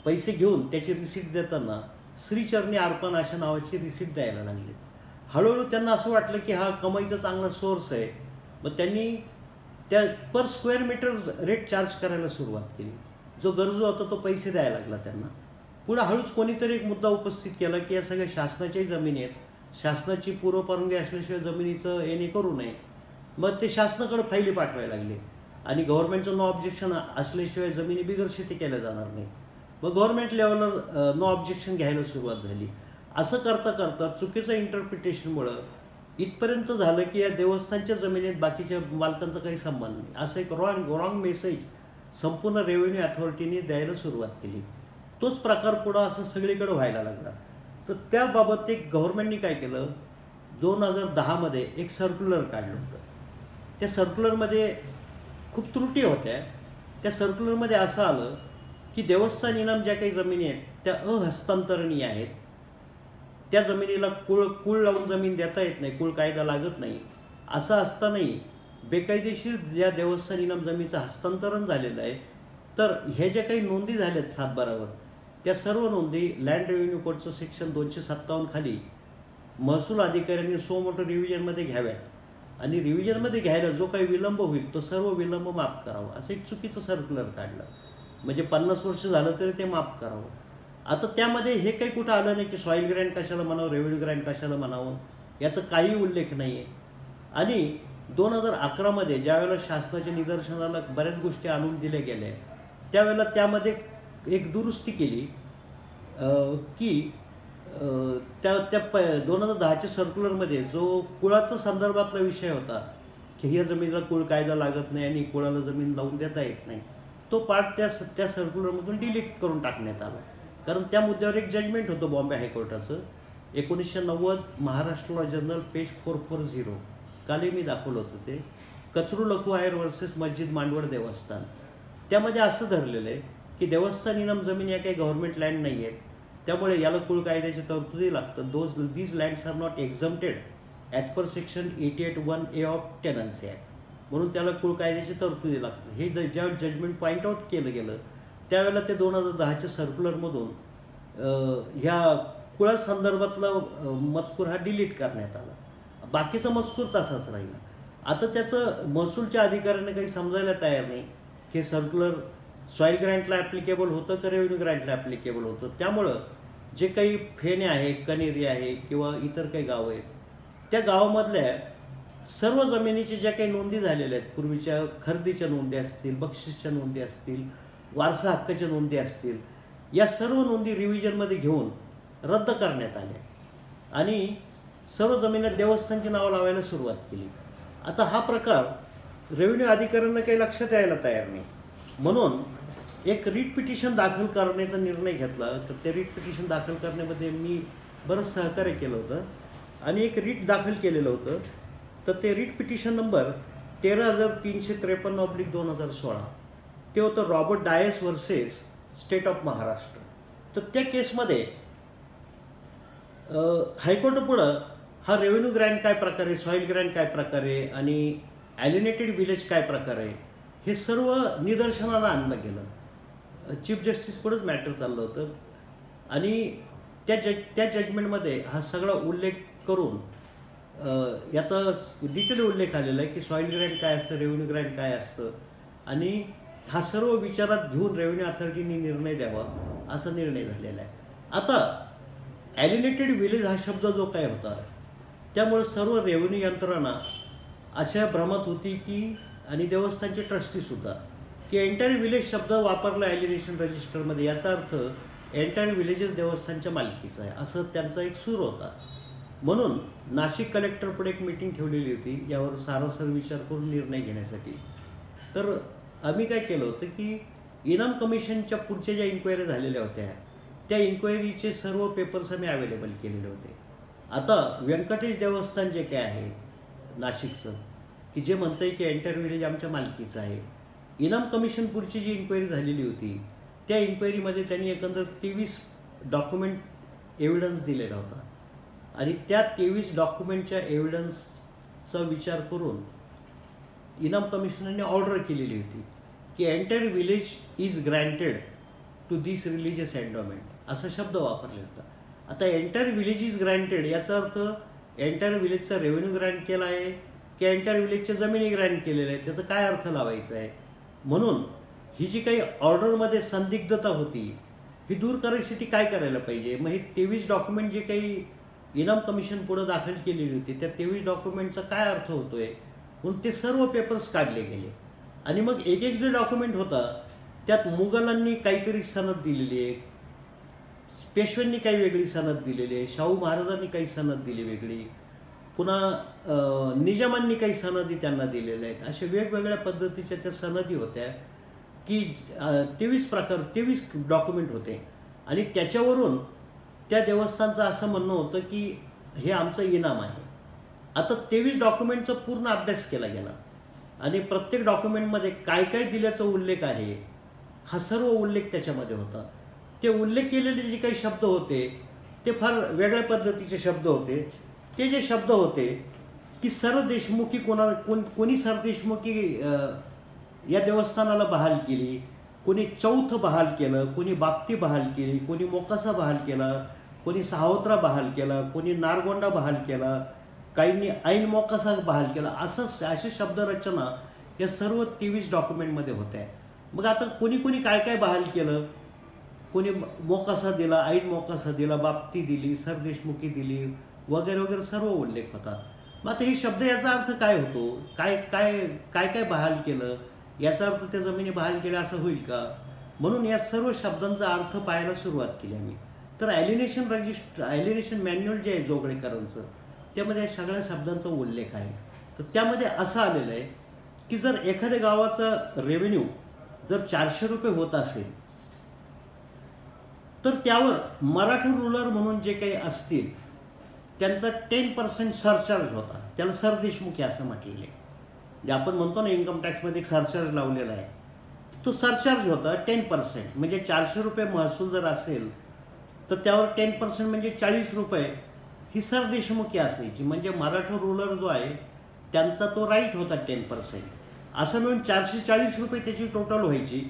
पैसे घेऊन त्याची रिसीट देताना श्रीचरणी अर्पण अशा नावाची रिसीट द्यायला लागली. हळूहळू त्यांना असं वाटलं की हा कमाईचा चांगला सोर्स आहे. मग त्यांनी त्या per square metre rate charge करायला सुरुवात केली. जो गरजू होता तो पैसे द्यायला लागला त्यांना. पुढे हळूच कोणीतरी एक मुद्दा उपस्थित केला की या सगळ्या शासनाच्याही जमिनी आहेत, शासनाची पूर्वपरवानगी असल्याशिवाय जमिनीचं येणे करू नये. मग ते शासनाकडे फायली पाठवायला लागले आणि गव्हर्नमेंटचं नो ऑब्जेक्शन असल्याशिवाय जमिनी बिगर शेती केल्या जाणार नाही. मग गव्हर्नमेंट लेवलवर नो ऑब्जेक्शन घ्यायला सुरुवात झाली. असं करता करता चुकीचं इंटरप्रिटेशनमुळं इथपर्यंत झालं की या देवस्थानच्या जमिनीत बाकीच्या मालकांचा काही संबंध नाही, असं एक रॉंग मेसेज संपूर्ण रेव्हेन्यू अथॉरिटीने द्यायला सुरुवात केली. तोच प्रकार पुढं असं सगळीकडे व्हायला लागला. तर त्याबाबत एक गव्हर्नमेंटने काय केलं, 2010मध्ये एक सर्क्युलर काढलं होतं. त्या सर्क्युलरमध्ये खूप त्रुटी होत्या. त्या सर्क्युलरमध्ये असं आलं की देवस्थान इनाम ज्या काही जमिनी आहेत त्या अहस्तांतरणीय आहेत. त्या जमिनीला कुळ लावून जमीन देता येत नाही, कुळ कायदा लागत नाही. असं असतानाही बेकायदेशीर ज्या देवस्थान इनाम जमिनीचं हस्तांतरण झालेलं आहे, तर ह्या ज्या काही नोंदी झाल्यात सातबारावर, त्या सर्व नोंदी लँड रेव्हेन्यू कोडचं सेक्शन 257 खाली महसूल अधिकाऱ्यांनी सो मोठं रिव्हिजनमध्ये घ्याव्यात आणि रिव्हिजनमध्ये घ्यायला जो काही विलंब होईल तो सर्व विलंब माफ करावा, असं एक चुकीचं सर्क्युलर काढलं. म्हणजे 50 वर्ष झालं तरी ते माफ करावं. आता त्यामध्ये हे काही कुठं आलं नाही की सॉईल ग्रँट कशाला म्हणावं, रेव्हेन्यू ग्रँट कशाला म्हणावं, याचा काही उल्लेख नाही आहे. आणि 2011मध्ये ज्यावेळेला शासनाच्या निदर्शनाला बऱ्याच गोष्टी आणून दिल्या गेल्या त्यावेळेला त्यामध्ये एक दुरुस्ती केली की त्या 2010च्या सर्क्युलरमध्ये जो कुळाचा संदर्भातला विषय होता की ह्या जमिनीला कुळ कायदा लागत नाही आणि कुळाला जमीन लावून देता येत नाही, तो पार्ट त्या सर्क्युलरमधून डिलीट करून टाकण्यात आला. कारण त्या मुद्द्यावर एक जजमेंट होतं बॉम्बे हायकोर्टाचं 1990 महाराष्ट्र लॉ जर्नल पेज 440. कालही मी दाखवलं होतं ते, कचरू लखू आयर वर्सेस मस्जिद मांडवड देवस्थान. त्यामध्ये असं धरलेलं आहे की देवस्थान इनाम जमीन या काही गव्हर्नमेंट लँड नाही आहेत, त्यामुळे याला कुळ कायद्याची तरतुदी लागतं. These lands are not exempted as per section 88(1)A of tenancy act, म्हणून त्याला कुळ कायद्याची तरतुदी लागतं. हे ज्यावेळी जजमेंट पॉईंट आऊट केलं गेलं त्यावेळेला ते 2010च्या सर्क्युलरमधून ह्या कुळासंदर्भातला मजकूर हा डिलीट करण्यात आला. बाकीचा मजकूर तसाच राहिला. आता त्याचं महसूलच्या अधिकाऱ्यांना काही समजायला तयार नाही की सर्क्युलर सॉईल ग्रँटला ॲप्लिकेबल होतं का रेव्हेन्यू ग्रँटला ॲप्लिकेबल होतं. त्यामुळं जे काही फेणे आहे, कनेरी आहे किंवा इतर काही गावं आहेत, त्या गावामधल्या सर्व जमिनीच्या ज्या काही नोंदी झालेल्या आहेत, पूर्वीच्या खरेदीच्या नोंदी असतील, बक्षीसच्या नोंदी असतील, वारसा हक्काच्या नोंदी असतील, या सर्व नोंदी रिव्हिजनमध्ये घेऊन रद्द करण्यात आल्या आणि सर्व जमिनीत देवस्थानची नावं लावायला सुरुवात केली. आता हा प्रकार रेव्हेन्यू अधिकाऱ्यांना काही लक्षात यायला तयार नाही, म्हणून एक रिट पिटिशन दाखल करण्याचा निर्णय घेतला. तर ते रिट पिटिशन दाखल करण्यामध्ये मी बरंच सहकार्य केलं होतं आणि एक रिट दाखल केलेलं होतं. तर ते रिट पिटिशन नंबर 13,353/2016 ते होतं Robert Dias versus state of Maharashtra. तर त्या केसमध्ये हायकोर्टापुढं हा रेव्हेन्यू ग्रँट काय प्रकारे, सॉईल ग्रँट काय प्रकारे आणि ॲलिनेटेड विलेज काय प्रकारे, हे सर्व निदर्शनाला आणलं गेलं. चीफ जस्टिस पुढंच मॅटर चाललं होतं आणि त्या जजमेंटमध्ये हा सगळा उल्लेख करून याचा डिटेल उल्लेख आलेला आहे की सॉईल ग्रँट काय असतं, रेव्हेन्यू ग्रँट काय असतं आणि हा सर्व विचारात घेऊन रेव्हेन्यू अथॉरिटीने निर्णय द्यावा असा निर्णय झालेला आहे. आता ॲलिनेटेड विलेज हा शब्द जो काय होता त्यामुळे सर्व रेव्हेन्यू यंत्रणा अशा भ्रमात होती की आणि देवस्थानचे ट्रस्टीसुद्धा की एंटायर विलेज शब्द वापरला ॲलिनेशन रजिस्टरमध्ये, याचा अर्थ एंटायर विलेजेस देवस्थानच्या मालकीचा आहे असं त्यांचा एक सूर होता. म्हणून नाशिक कलेक्टरपुढे एक मीटिंग ठेवलेली होती यावर सारासार विचार करून निर्णय घेण्यासाठी. तर आम्ही काय केलं होतं की इनाम कमिशनच्या पुढच्या ज्या इन्क्वायरी झालेल्या होत्या त्या इन्क्वायरीचे सर्व पेपर्स आम्ही अवेलेबल केलेले होते. आता व्यंकटेश देवस्थान जे काय आहे नाशिकचं की जे म्हणतं आहे की एंटायर विलेज आमच्या मालकीचं आहे, इनाम कमिशन पुढची जी इन्क्वायरी झालेली होती त्या इन्क्वायरीमध्ये त्यांनी एकंदर 23 डॉक्युमेंट एव्हिडन्स दिलेला होता आणि त्या 23 डॉक्युमेंटच्या एव्हिडन्सचा विचार करून इनाम कमिशनरने ऑर्डर केलेली होती की entire village is granted to this religious endowment असा शब्द वापरला होता. आता एंटायर विलेज इज ग्रँटेड याचा अर्थ एंटायर विलेजचा रेव्हेन्यू ग्रँट केला आहे की एंटायर विलेजच्या जमिनी ग्रँट केलेल्या आहेत, त्याचा काय अर्थ लावायचा आहे. म्हणून ही जी काही ऑर्डरमध्ये संदिग्धता होती ही दूर करायसाठी काय करायला पाहिजे. मग हे 23 डॉक्युमेंट जे काही इनाम कमिशन पुढे दाखल केलेली होती त्या 23 डॉक्युमेंटचा काय अर्थ होतोय म्हणून ते सर्व पेपर्स काढले गेले आणि मग एक एक जो डॉक्युमेंट होता त्यात मुघलांनी काहीतरी सनद दिलेली आहे, पेशव्यांनी काही वेगळी सनद दिलेली आहे, शाहू महाराजांनी काही सनद दिली वेगळी, पुन्हा निजामांनी काही सनदी त्यांना दिलेल्या आहेत. अशा वेगवेगळ्या पद्धतीच्या त्या सनदी होत्या की 23 डॉक्युमेंट होते आणि त्याच्यावरून त्या देवस्थानचं असं म्हणणं होतं की हे आमचं इनाम आहे. आता 23 डॉक्युमेंटचा पूर्ण अभ्यास केला गेला आणि प्रत्येक डॉक्युमेंटमध्ये काय काय दिल्याचा उल्लेख आहे हा सर्व उल्लेख त्याच्यामध्ये होता. ते उल्लेख केलेले जे काही शब्द होते ते फार वेगळ्या पद्धतीचे शब्द होते. ते जे शब्द होते की सरदेशमुखी कोणी सरदेशमुखी या देवस्थानाला बहाल केली, कोणी चौथ बहाल केलं, कोणी बाप्ती बहाल केली, कोणी मोकासा बहाल केला, कोणी सहावत्रा बहाल केला, कोणी नारगोंडा बहाल केला, काहींनी ऐन मोकासा बहाल केला. असे शब्दरचना या सर्व 23 डॉक्युमेंटमध्ये होत्या. मग आता कोणी कोणी काय काय बहाल केलं, कोणी मोकासा दिला, ऐन मोकासा दिला, बाप्ती दिली, सरदेशमुखी दिली वगैरे वगैरे सर्व उल्लेख होता. मग आता हे शब्द याचा अर्थ काय होतो, काय काय काय काय बहाल केलं याचा अर्थ त्या जमिनी बहाल केल्या असं होईल का. म्हणून या सर्व शब्दांचा अर्थ पाहायला सुरुवात केली आम्ही. तर ॲलिनेशन मॅन्युअल जे आहे जोगळेकरांचं त्यामध्ये सगळ्या शब्दांचा उल्लेख आहे. तर त्यामध्ये असं आलेलं आहे की जर एखाद्या गावाचा रेव्हेन्यू जर 400 रुपये होत असेल तर त्यावर मराठा रूलर म्हणून जे काही असतील त्यांचा 10% सरचार्ज होता. त्याला सरदेशमुखी असं म्हटलेलं आहे. जे आपण म्हणतो ना इन्कम टॅक्समध्ये एक सरचार्ज लावलेला आहे तो सरचार्ज होता 10%. म्हणजे 400 रुपये महसूल जर असेल तर त्यावर 10% म्हणजे 40 रुपये ही सरदेशमुखी असायची. म्हणजे मराठा रूलर जो आहे त्यांचा तो राईट होता 10%. असं मिळून 440 रुपये त्याची टोटल व्हायची.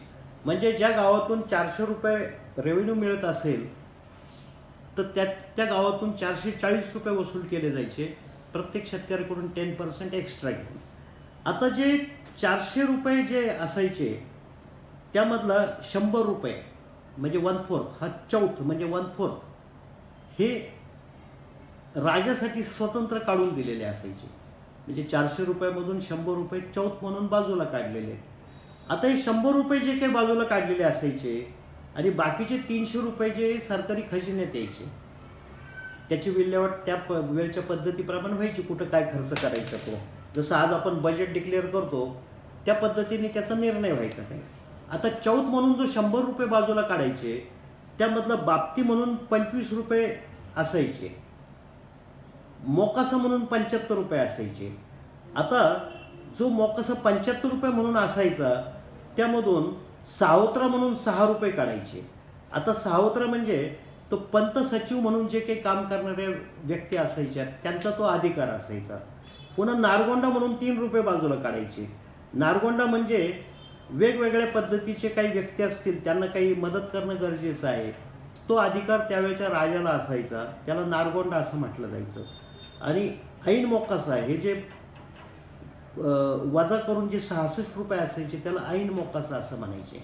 म्हणजे ज्या गावातून 400 रुपये रेव्हेन्यू मिळत असेल तर त्या गावातून 440 रुपये वसूल केले जायचे प्रत्येक शेतकऱ्याकडून 10% एक्स्ट्रा घेऊन. आता जे 400 रुपये जे असायचे त्यामधला 100 रुपये म्हणजे 1/4 हा चौथ म्हणजे 1/4 हे राजासाठी स्वतंत्र काढून दिलेले असायचे. म्हणजे 400 रुपयामधून 100 रुपये चौथ म्हणून बाजूला काढलेले. आता हे 100 रुपये जे काही बाजूला काढलेले असायचे आणि बाकीचे 300 रुपये जे सरकारी खजिन्यात यायचे त्याची विल्हेवाट त्या वेळच्या पद्धतीप्रमाणे व्हायची. कुठं काय खर्च करायचा तो जसं आज आपण बजेट डिक्लेअर करतो त्या पद्धतीने त्याचा निर्णय व्हायचा काय. आता चौथ म्हणून जो 100 रुपये बाजूला काढायचे त्यामधलं बाप्ती म्हणून 25 रुपये असायचे, मोकासा म्हणून 75 रुपये असायचे. आता जो मोकासा 75 रुपये म्हणून असायचा त्यामधून सावत्रा म्हणून 6 रुपये काढायचे. आता सावत्रा म्हणजे तो पंत सचिव म्हणून जे काही काम करणाऱ्या व्यक्ती असायच्या त्यांचा तो अधिकार असायचा. पुन्हा नारगोंडा म्हणून 3 रुपये बाजूला काढायचे. नारगोंडा म्हणजे वेगवेगळ्या पद्धतीचे काही व्यक्ती असतील त्यांना काही मदत करणं गरजेचं आहे तो अधिकार त्यावेळेच्या राजाला असायचा, त्याला नारगोंडा असं म्हटलं जायचं. आणि ऐन मोकासा हे जे वजा करून जे 66 रुपये असायचे त्याला ऐन मोकासा असं म्हणायचे.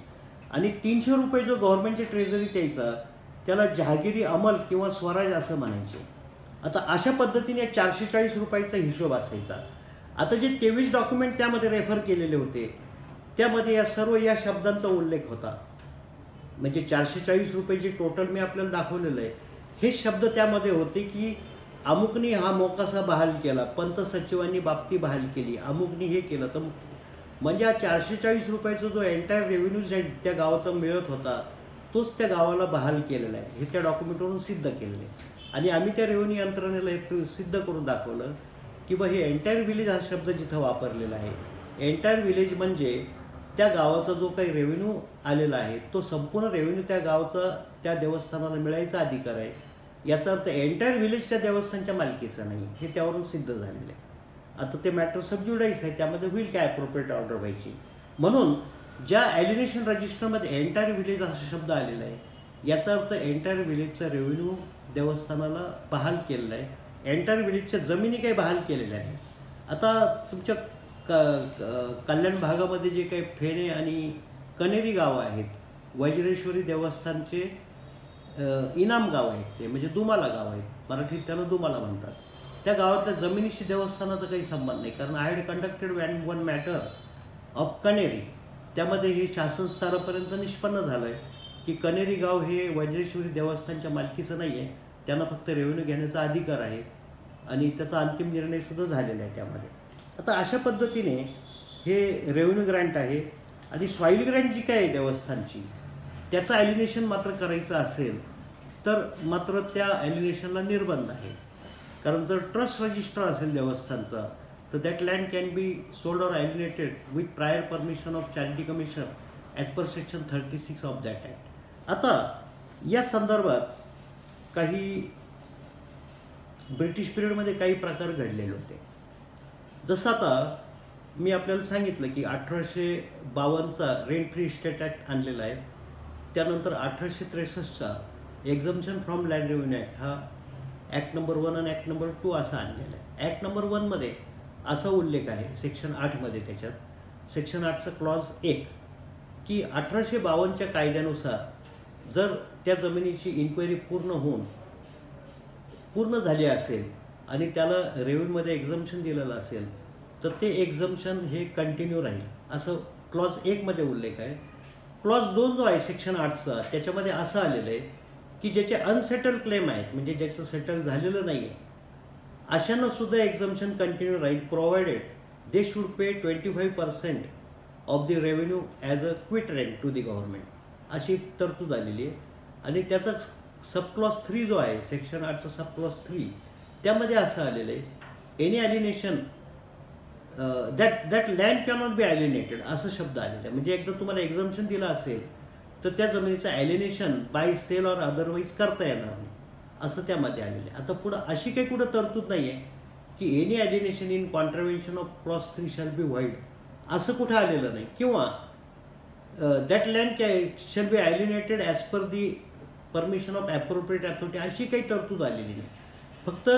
आणि 300 रुपये जो गव्हर्नमेंटच्या ट्रेझरीत यायचा त्याला जहागिरी अंमल किंवा स्वराज असं म्हणायचे. आता अशा पद्धतीने 440 रुपयाचा हिशोब असायचा. आता जे 23 डॉक्युमेंट त्यामध्ये रेफर केलेले होते त्यामध्ये या सर्व या शब्दांचा उल्लेख होता. म्हणजे 440 रुपये जे टोटल मी आपल्याला दाखवलेलं आहे हे शब्द त्यामध्ये होते की अमुकनी हा मोकासा बहाल केला, पंत सचिवांनी बाबती बहाल केली, अमुकनी हे केलं, तर म्हणजे हा 440 रुपयाचा जो एंटायर रेव्हेन्यू त्या गावाचा मिळत होता तोच त्या गावाला बहाल केलेला आहे, हे त्या डॉक्युमेंटवरून सिद्ध केलेलं आहे. आणि आम्ही त्या रेव्हेन्यू यंत्रणेला हे सिद्ध करून दाखवलं की बा हे एंटायर विलेज हा शब्द जिथं वापरलेला आहे, एंटायर विलेज म्हणजे त्या गावाचा जो काही रेव्हेन्यू आलेला आहे तो संपूर्ण रेव्हेन्यू त्या गावाचा त्या देवस्थानाला मिळायचा अधिकार आहे. याचा अर्थ एंटायर विलेज त्या देवस्थानच्या मालकीचा नाही, हे त्यावरून सिद्ध झालेलं आहे. आता ते मॅटर सबज्युडाइज आहे, त्यामध्ये होईल काय ॲप्रोप्रिएट ऑर्डर व्हायची. म्हणून ज्या ॲलिनेशन रजिस्टरमध्ये एंटायर विलेज असा शब्द आलेला आहे, याचा अर्थ एंटायर विलेजचा रेव्हेन्यू देवस्थानाला बहाल केलेला आहे. एंटायर विलेजच्या जमिनी काही बहाल केलेल्या नाही. आता तुमच्या कल्याण भागामध्ये जे काही फेणे आणि कनेरी गावं आहेत, वज्रेश्वरी देवस्थानचे इनाम गाव आहेत, ते म्हणजे दुमाला गाव आहेत, मराठीत त्याला दुमाला म्हणतात. त्या गावातल्या जमिनीशी देवस्थानाचा काही संबंध नाही, कारण I had conducted one matter of Kaneri. त्यामध्ये हे शासन स्तरापर्यंत निष्पन्न झालं आहे की कनेरी गाव हे वज्रेश्वरी देवस्थानच्या मालकीचं नाही आहे, त्यांना फक्त रेव्हेन्यू घेण्याचा अधिकार आहे आणि त्याचा अंतिम निर्णयसुद्धा झालेला आहे त्यामध्ये. आता अशा पद्धतीने हे रेव्हेन्यू ग्रँट आहे. आणि सॉईल ग्रँट जी काय आहे देवस्थानची, त्याचं ॲलिनेशन मात्र करायचं असेल तर मात्र त्या ॲलिनेशनला निर्बंध आहे. कारण जर ट्रस्ट रजिस्टर असेल देवस्थानचा तर that land can be sold or alienated with prior permission of charity commission as per section 36 of that act. आता या संदर्भात काही ब्रिटिश पिरियडमध्ये काही प्रकार घडलेले होते. जसं आता मी आपल्याला सांगितलं की 1852चा रेंट फ्री इस्टेट ॲक्ट आणलेला आहे. त्यानंतर 1863चा एक्झम्पशन फ्रॉम लँड रेव्हेन्यू ॲक्ट हा ॲक्ट नंबर 1 आणि ॲक्ट नंबर 2 असा आणलेला आहे. ॲक्ट नंबर 1मध्ये असा उल्लेख आहे सेक्शन 8मध्ये, त्याच्यात सेक्शन 8चा क्लॉज 1 की 1852च्या कायद्यानुसार जर त्या जमिनीची इन्क्वायरी पूर्ण झाली असेल आणि त्याला रेव्हेन्यूमध्ये एक्झम्पशन दिलेलं असेल तर ते एक्झम्पशन हे कंटिन्यू राहील, असं क्लॉज 1मध्ये उल्लेख आहे. क्लॉज 2 जो आहे सेक्शन 8चा, त्याच्यामध्ये असं आलेलं आहे की ज्याचे अनसेटल्ड क्लेम आहेत, म्हणजे ज्याचं सेटल झालेलं नाही आहे, अशांना सुद्धा एक्झम्पशन कंटिन्यू राहील, provided they should pay 25% of the revenue as a quit rent to the government, अशी तरतूद आलेली आहे. आणि त्याचा सबक्लॉज 3 जो आहे सेक्शन 8चा सबक्लॉज 3, त्यामध्ये असं आलेलं आहे any alienation that land cannot be alienated, असं शब्द आलेला आहे. म्हणजे एकदा तुम्हाला एक्झम्पशन दिलं असेल तर त्या जमिनीचं alienation by sale or otherwise करता येणार नाही, असं त्यामध्ये आलेलं आहे. आता पुढं अशी काही कुठं तरतूद नाही आहे की any alienation in contravention of clause 3 shall be void, असं कुठं आलेलं नाही. किंवा that land shall be alienated as per the permission of appropriate authority, अशी काही तरतूद आलेली नाही. फक्त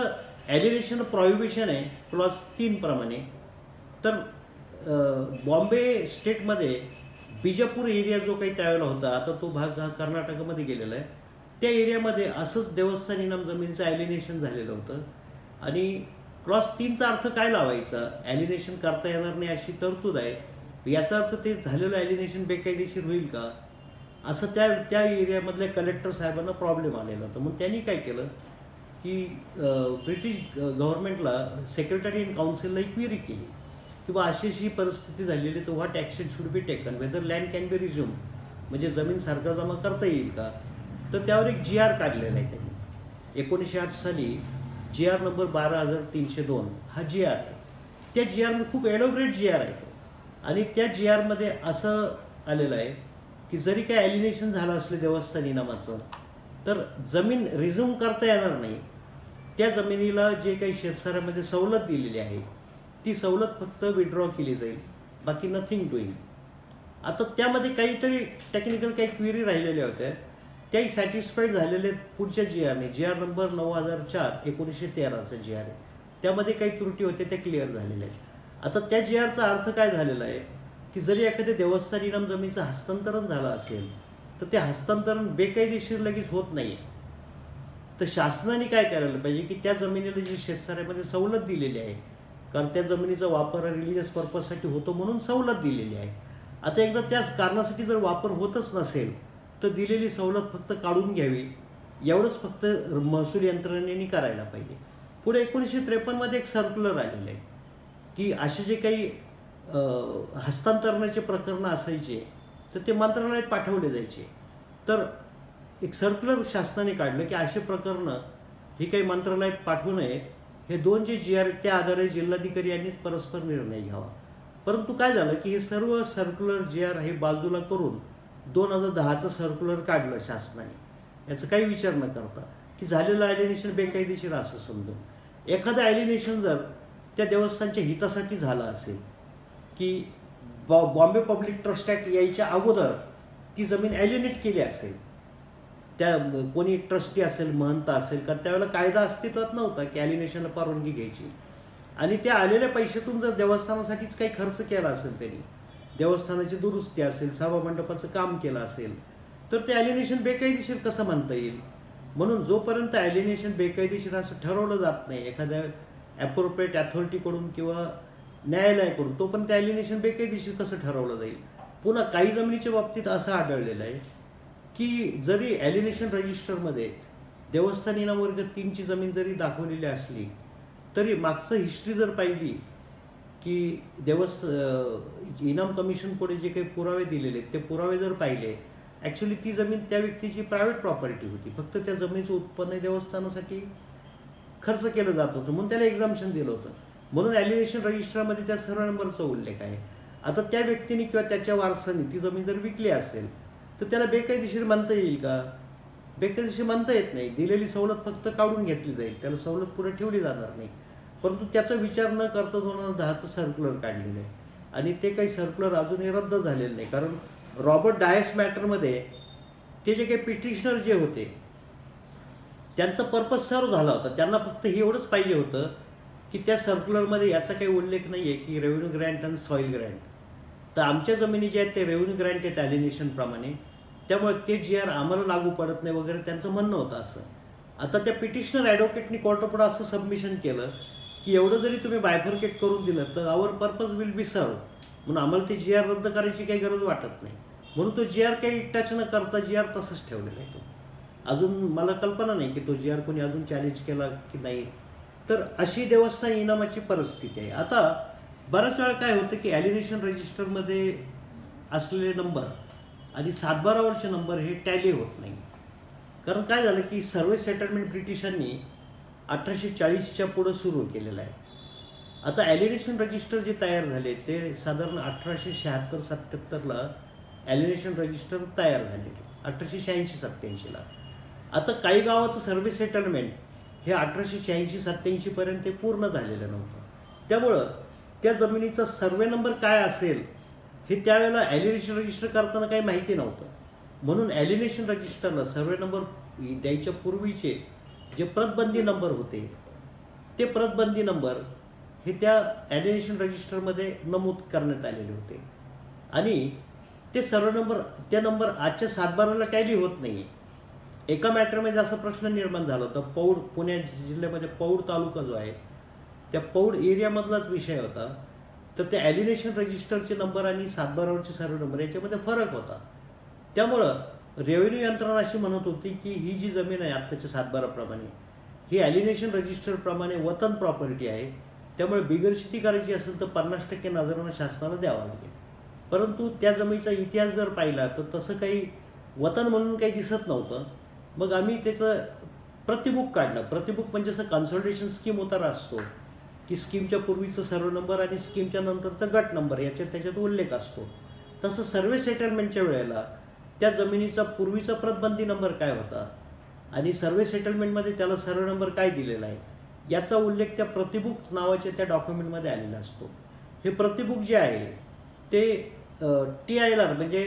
ॲलिनेशन प्रॉहिबिशन आहे क्लॉज 3 प्रमाणे. तर बॉम्बे स्टेटमध्ये बिजापूर एरिया जो काही त्यावेळेला होता, आता तो भाग हा कर्नाटकामध्ये गेलेला आहे, त्या एरियामध्ये असंच देवस्थान इनाम जमिनीचं ॲलिनेशन झालेलं होतं. आणि क्लॉज 3चा अर्थ काय लावायचा, ॲलिनेशन करता येणार नाही अशी तरतूद आहे, याचा अर्थ ते झालेलं ॲलिनेशन बेकायदेशीर होईल का, असं त्या एरियामधल्या कलेक्टर साहेबांना प्रॉब्लेम आलेला होता. म्हणून त्यांनी काय केलं की ब्रिटिश गव्हर्नमेंटला सेक्रेटरी इन काउन्सिलला एक क्वेरी केली किंवा अशी परिस्थिती झालेली, तर what action should be taken, whether land can be resume, म्हणजे जमीन सरकारजमा करता येईल का. तर त्यावर एक GR काढलेला आहे त्यांनी 1908 साली, GR नंबर 12302 हा GR आहे. त्या GR खूप एलोब्रेट GR आहे तो. आणि त्या GRमध्ये असं आलेलं आहे की जरी काय ॲलिनेशन झालं असलं देवस्थान इनामाचं तर जमीन रिझ्यूम करता येणार नाही. त्या जमिनीला जे काही शेतसाऱ्यामध्ये सवलत दिलेली आहे ती सवलत फक्त विड्रॉ केली जाईल, बाकी नथिंग डुईंग. आता त्यामध्ये काहीतरी टेक्निकल काही क्वेरी राहिलेल्या होत्या, त्याही सॅटिस्फाईड झालेले पुढच्या GRने, GR नंबर 9004 1913चा GR आहे, त्यामध्ये काही त्रुटी होत्या त्या क्लिअर झालेल्या आहेत. आता त्या GRचा अर्थ काय झालेला आहे की जरी एखाद्या देवस्थान इनाम जमिनीचं हस्तांतरण झालं असेल तर ते हस्तांतरण बेकायदेशीर लगेच होत नाही. तर शासनाने काय करायला पाहिजे की त्या जमिनीला जी शेतसाऱ्यामध्ये सवलत दिलेली आहे, कारण त्या जमिनीचा वापर रिलिजियस पर्पजसाठी होतो म्हणून सवलत दिलेली आहे. आता एकदा त्याच कारणासाठी जर वापर होतच नसेल तर दिलेली सवलत फक्त काढून घ्यावी, एवढंच फक्त महसूल यंत्रणेने करायला पाहिजे. पुढे 1953 एक सर्क्युलर आलेलं आहे की असे जे काही हस्तांतरणाचे प्रकरणं असायचे तर ते मंत्रालयात पाठवले जायचे. तर एक सर्क्युलर शासनाने काढलं की असे प्रकरणं ही काही मंत्रालयात पाठवू नयेत. हे 2 जे जी आर त्या आधारे जिल्हाधिकारी यांनीच परस्पर निर्णय घ्यावा. परंतु काय झालं की हे सर्व सर्क्युलर जी आर हे बाजूला करून 2010चं सर्क्युलर काढलं शासनाने. याचा काही विचार न करता की झालेलं ॲलिनेशन बेकायदेशीर असं समजून. एखादं ॲलिनेशन जर त्या देवस्थानच्या हितासाठी झालं असेल की बॉम्बे पब्लिक ट्रस्ट ॲक्ट यायच्या अगोदर ती जमीन ॲलिनेट केली असेल, त्या कोणी ट्रस्टी असेल, महंत असेल, कारण त्यावेळेला कायदा अस्तित्वात नव्हता की ॲलिनेशनला परवानगी घ्यायची, आणि त्या आलेल्या पैशातून जर देवस्थानासाठीच काही खर्च केला असेल, त्यांनी देवस्थानाची दुरुस्ती असेल, सभामंडपाचं काम केलं असेल, तर ते ॲलिनेशन बेकायदेशीर कसं म्हणता येईल. म्हणून जोपर्यंत ॲलिनेशन बेकायदेशीर असं ठरवलं जात नाही एखाद्या ॲप्रोप्रिएट अथॉरिटीकडून किंवा न्यायालयाकडून, तोपर्यंत ॲलिनेशन बेकायदेशीर कसं ठरवलं जाईल. पुन्हा काही जमिनीच्या बाबतीत असं आढळलेलं आहे की जरी ॲलिनेशन रजिस्टरमध्ये देवस्थान इनाम वर्ग 3ची जमीन जरी दाखवलेली असली तरी मागचं हिस्ट्री जर पाहिली की इनाम कमिशन पुढे जे काही पुरावे दिलेले ते पुरावे जर पाहिले, ॲक्च्युली ती जमीन त्या व्यक्तीची प्रायव्हेट प्रॉपर्टी होती. फक्त त्या जमिनीचं उत्पन्न देवस्थानासाठी खर्च केलं जात होतं म्हणून त्याला एक्झाम्पशन दिलं होतं. म्हणून ॲलिनेशन रजिस्टरमध्ये त्या सर्व नंबरचा उल्लेख आहे. आता त्या व्यक्तीने किंवा त्याच्या वारसाने ती जमीन जर विकली असेल तर त्याला बेकायदेशीर म्हणता येईल का? बेकायदेशीर म्हणता येत नाही. दिलेली सवलत फक्त काढून घेतली जाईल, त्याला सवलत पुढे ठेवली जाणार नाही. परंतु त्याचा विचार न करता 2010चं सर्क्युलर काढलेलं आहे आणि ते काही सर्क्युलर अजूनही रद्द झालेलं नाही. कारण रॉबर्ट डायस मॅटरमध्ये ते जे काही पिटिशनर जे होते त्यांचा पर्पज सर्व झाला होता. त्यांना फक्त हे एवढंच पाहिजे होतं की त्या सर्क्युलरमध्ये याचा काही उल्लेख नाही आहे की रेव्हेन्यू ग्रँट आणि सॉईल ग्रँट. तर आमच्या जमिनी जे आहेत ते रेव्हेन्यू ग्रँट आहेत ॲलिनेशनप्रमाणे, त्यामुळे ते जी आर आम्हाला लागू पडत नाही वगैरे त्यांचं म्हणणं होतं असं. आता त्या पिटिशनर ॲडव्होकेटनी कोर्टापुढे असं सबमिशन केलं की एवढं जरी तुम्ही बायफर्केट करून दिलं तर आवर पर्पज विल बी सर्व, म्हणून आम्हाला ते जी आर रद्द करायची काही गरज वाटत नाही. म्हणून तो जी आर काही टच न करता जी आर तसंच ठेवलेला आहे. तो अजून मला कल्पना नाही की तो जी आर कोणी अजून चॅलेंज केला की नाही. तर अशी देवस्थान इनामाची परिस्थिती आहे. आता बऱ्याच वेळा काय होतं की ॲलिनेशन रजिस्टरमध्ये असलेले नंबर आणि 7/12वरचे नंबर हे टॅली होत नाही. कारण काय झालं की सर्वे सेटलमेंट ब्रिटिशांनी 1840च्या पुढं सुरू केलेलं आहे. आता ॲलिनेशन रजिस्टर जे तयार झाले ते साधारण 1876-77ला ॲलिनेशन रजिस्टर तयार झालेले, 1886-87ला. आता काही गावाचं सर्वे सेटलमेंट हे 1886-87 पर्यंत ते पूर्ण झालेलं नव्हतं. त्यामुळं त्या जमिनीचा सर्वे नंबर काय असेल हे त्यावेळेला ॲलिनेशन रजिस्टर करताना काही माहिती नव्हतं. म्हणून ॲलिनेशन रजिस्टरला सर्वे नंबर द्यायच्या पूर्वीचे जे प्रतबंदी नंबर होते ते प्रतबंदी नंबर हे त्या ॲलिनेशन रजिस्टरमध्ये नमूद करण्यात आलेले होते आणि ते सर्व नंबर त्या नंबर आजच्या 7/12ला टॅली होत नाही. एका मॅटरमध्ये असा प्रश्न निर्माण झाला होता. पौड, पुणे जिल्ह्यामध्ये पौड तालुका जो आहे त्या पौड एरियामधलाच विषय होता. तर त्या ॲलिनेशन रजिस्टरचे नंबर आणि 7/12वरचे सर्व नंबर याच्यामध्ये फरक होता. त्यामुळं रेव्हेन्यू यंत्रणा अशी म्हणत होती की ही जी जमीन आहे आत्ताच्या 7/12प्रमाणे ही ॲलिनेशन रजिस्टरप्रमाणे वतन प्रॉपर्टी आहे, त्यामुळे बिगरशिती करायची असेल तर 50% नजरानं शासनाला द्यावा लागेल. परंतु त्या जमिनीचा इतिहास जर पाहिला तर तसं काही वतन म्हणून काही दिसत नव्हतं. मग आम्ही त्याचं प्रतिबुक काढलं. प्रतिबुक म्हणजे असं कन्सल्टेशन स्कीम उतारा असतो की स्कीमच्या पूर्वीचं सर्व नंबर आणि स्कीमच्या नंतरचा गट नंबर त्याच्यात उल्लेख असतो. तसं सर्वे सेटलमेंटच्या वेळेला त्या जमिनीचा पूर्वीचा प्रतबंदी नंबर काय होता आणि सर्वे सेटलमेंटमध्ये त्याला सर्व नंबर काय दिलेला आहे याचा उल्लेख त्या प्रतिबुक नावाच्या त्या डॉक्युमेंटमध्ये आलेला असतो. हे प्रतिबुक जे आहे ते TILR म्हणजे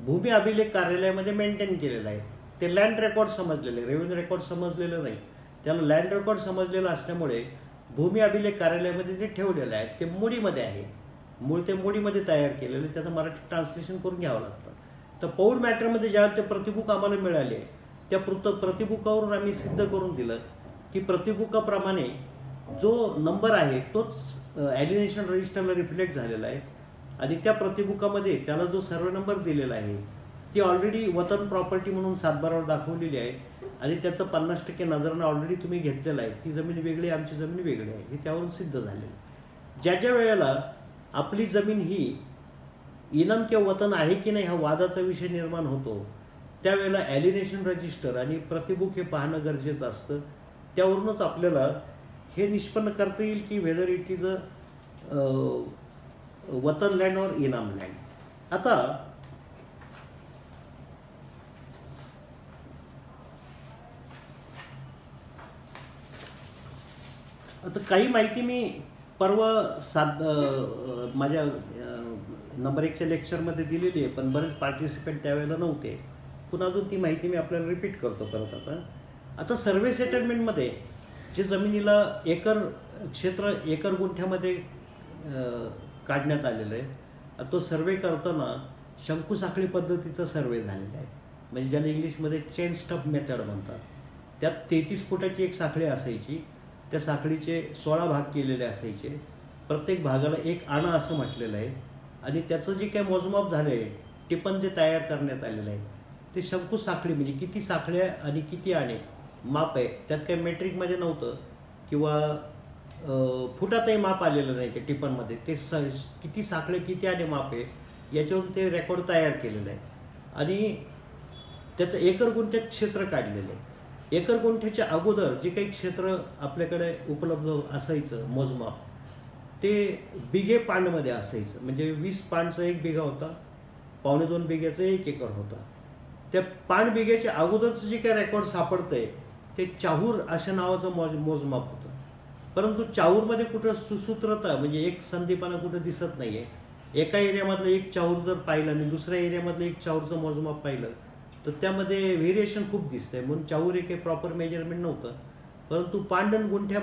भूमी अभिलेख कार्यालयामध्ये मेंटेन केलेलं आहे. ते लँड रेकॉर्ड समजलेलं, रेव्हेन्यू रेकॉर्ड समजलेलं नाही, त्याला लँड रेकॉर्ड समजलेलं असल्यामुळे भूमी अभिलेख कार्यालयामध्ये ते ठेवलेलं आहे. ते मोडीमध्ये आहे, ते मोडीमध्ये तयार केलेलं, त्याचं मराठी ट्रान्सलेशन करून घ्यावं लागतं. तर पौड मॅटरमध्ये ज्यावेळेला ते प्रतिबुक आम्हाला मिळाले त्या प्रतिबुकावरून आम्ही सिद्ध करून दिलं की प्रतिबुकाप्रमाणे जो नंबर आहे तोच ॲलिनेशन रजिस्टरला रिफ्लेक्ट झालेला आहे आणि त्या प्रतिबुकामध्ये त्याला जो सर्वे नंबर दिलेला आहे ती ऑलरेडी वतन प्रॉपर्टी म्हणून सातबारावर दाखवलेली आहे आणि त्याचं 50% नजरानं ऑलरेडी तुम्ही घेतलेलं आहे. ती जमीन वेगळी आहे, आमची जमीन वेगळी आहे, हे त्यावरून सिद्ध झालेलं आहे. ज्या ज्या वेळेला आपली जमीन ही इनाम किंवा वतन आहे की नाही हा वादाचा विषय निर्माण होतो, त्यावेळेला ॲलिनेशन रजिस्टर आणि प्रतिबुक हे पाहणं गरजेचं असतं. त्यावरूनच आपल्याला हे निष्पन्न करता येईल की वेदर इट इज अ वतन लँड और इनाम लँड. आता काही माहिती मी परवा माझ्या नंबर 1च्या लेक्चरमध्ये दिलेली आहे, पण बरेच पार्टिसिपेंट त्यावेळेला नव्हते. पुन्हा अजून ती माहिती मी आपल्याला रिपीट करतो परत. आता सर्वे सेटलमेंटमध्ये जे जमिनीला क्षेत्र एकर गुंठ्यामध्ये काढण्यात आलेलं आहे, तो सर्वे करताना शंकुसाखळी पद्धतीचा सर्वे झालेला आहे. म्हणजे ज्याला इंग्लिशमध्ये चेन स्टफ मेथड म्हणतात. त्यात 33 फुटाची एक साखळी असायची. त्या साखळीचे 16 भाग केलेले असायचे. प्रत्येक भागाला 1 आणा असं म्हटलेलं आहे. आणि त्याचं जे काही मोजमाप झालं आहे, टिपण जे तयार करण्यात आलेलं आहे, ते शंकुसाखळी म्हणजे किती साखळ्या आणि किती आणे माप आहे. त्यात काही मेट्रिकमध्ये नव्हतं किंवा फुटातही माप आलेलं नाही. ते टिपणमध्ये ते किती साखळे किती आणे माप आहे याच्यावरून ते रेकॉर्ड तयार केलेलं आहे. आणि त्याचं एकर गुंठ्यात क्षेत्र काढलेलं आहे. एकर गुंठ्याच्या अगोदर जे काही क्षेत्र आपल्याकडे उपलब्ध असायचं मोजमाप, ते बिघे पांडमध्ये असायचं. म्हणजे 20 पांडचा 1 बिघा होता, 2.25 बिघ्याचं 1 एकर होता. त्या पांड बिघ्याच्या अगोदरचं जे काही रेकॉर्ड सापडतंय ते चाहूर अशा नावाचं मोजमाप होतं. परंतु चाहूरमध्ये कुठं सुसूत्रता म्हणजे एक संधीपणा कुठं दिसत नाही आहे. एका एरियामधलं एक चाहूर जर पाहिलं आणि दुसऱ्या एरियामधलं एक चाहूरचं मोजमाप पाहिलं तर त्यामध्ये व्हेरिएशन खूप दिसतंय. म्हणून चाहूर एक प्रॉपर मेजरमेंट नव्हतं. परंतु पांड आणि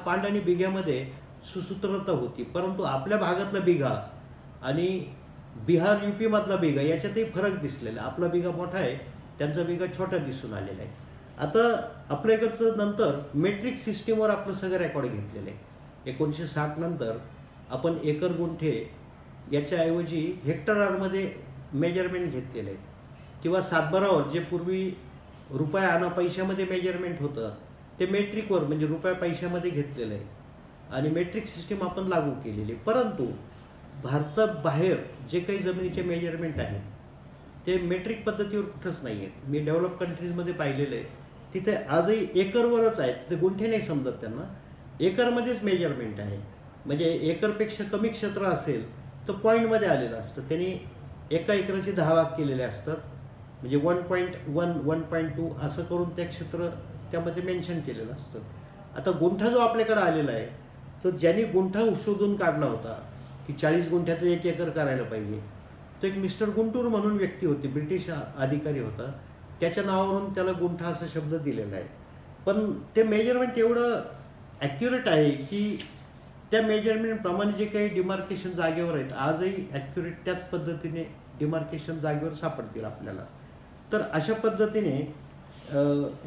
पांड आणि बिघ्यामध्ये सुसूत्रता होती. परंतु आपल्या भागातला बिघा आणि बिहार UP मधला बिघा याच्यातही फरक दिसलेला. आपला बिघा मोठा आहे, त्यांचा बिघा छोटा दिसून आलेला आहे. आता आपल्या इकडचं नंतर मेट्रिक सिस्टीमवर आपलं सगळं रेकॉर्ड घेतलेलं आहे. 1960 नंतर आपण एकर गुंठे याच्याऐवजी हेक्टरमध्ये मेजरमेंट घेतलेलं आहे. किंवा सातबारावर जे पूर्वी रुपया आणा पैशामध्ये मेजरमेंट होतं ते मेट्रिकवर म्हणजे रुपया पैशामध्ये घेतलेलं आहे. आणि मेट्रिक सिस्टीम आपण लागू केलेली. परंतु भारताबाहेर जे काही जमिनीचे मेजरमेंट आहेत ते मेट्रिक पद्धतीवर कुठंच नाही आहेत. मी डेव्हलप कंट्रीजमध्ये पाहिलेलं आहे, तिथे आजही एकरवरच आहेत. ते गुंठे नाही समजत त्यांना, एकरमध्येच मेजरमेंट आहे. म्हणजे एकरपेक्षा कमी क्षेत्र असेल तर पॉईंटमध्ये आलेलं असतं. त्यांनी एका एकराचे 10 भाग केलेले असतात. म्हणजे 1.1 1.2 असं करून ते क्षेत्र त्यामध्ये मेन्शन केलेलं असतं. आता गुंठा जो आपल्याकडे आलेला आहे तो ज्यांनी गुंठा शोधून काढला होता की 40 गुंठ्याचं 1 एकर करायला पाहिजे, तो एक मिस्टर गुंटूर म्हणून व्यक्ती होती, ब्रिटिश अधिकारी होता. त्याच्या नावावरून त्याला गुंठा असा शब्द दिलेला आहे. पण ते मेजरमेंट एवढं ॲक्युरेट आहे की त्या मेजरमेंटप्रमाणे जे काही डिमार्केशन जागेवर आहेत आजही ॲक्युरेट त्याच पद्धतीने डिमार्केशन जागेवर सापडतील आपल्याला. तर अशा पद्धतीने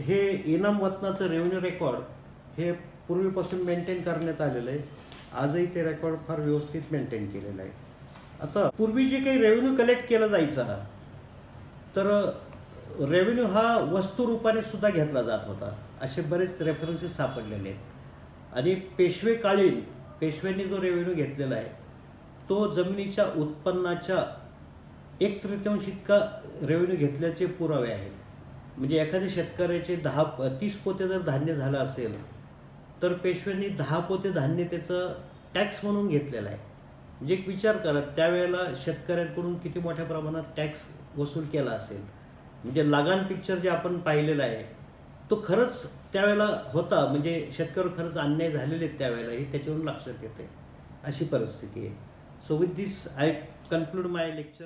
हे इनाम वतनाचं रेव्हेन्यू रेकॉर्ड हे पूर्वीपासून मेंटेन करण्यात आलेलं आहे. आजही ते रेकॉर्ड फार व्यवस्थित मेंटेन केलेलं आहे. आता पूर्वी जे काही रेव्हेन्यू कलेक्ट केला जायचा तर रेव्हेन्यू हा वस्तुरूपाने सुद्धा घेतला जात होता. असे बरेच रेफरन्सेस सापडलेले आहेत. आणि पेशवेकालीन पेशव्यांनी जो रेव्हेन्यू घेतलेला आहे तो जमिनीच्या उत्पन्नाच्या 1/3 इतका रेव्हेन्यू घेतल्याचे पुरावे आहेत. म्हणजे एखाद्या शेतकऱ्याचे 30 पोते जर धान्य झालं असेल तर पेशव्यांनी 10 पोते धान्य त्याचं टॅक्स म्हणून घेतलेलं आहे. म्हणजे एक विचार करा त्यावेळेला शेतकऱ्यांकडून किती मोठ्या प्रमाणात टॅक्स वसूल केला असेल. म्हणजे लगान पिक्चर जे आपण पाहिलेला आहे तो खरंच त्यावेळेला होता. म्हणजे शेतकऱ्यावर खरंच अन्याय झालेले आहेत त्यावेळेला, हे त्याच्यावरून लक्षात येते. अशी परिस्थिती आहे. So with this I conclude my lecture.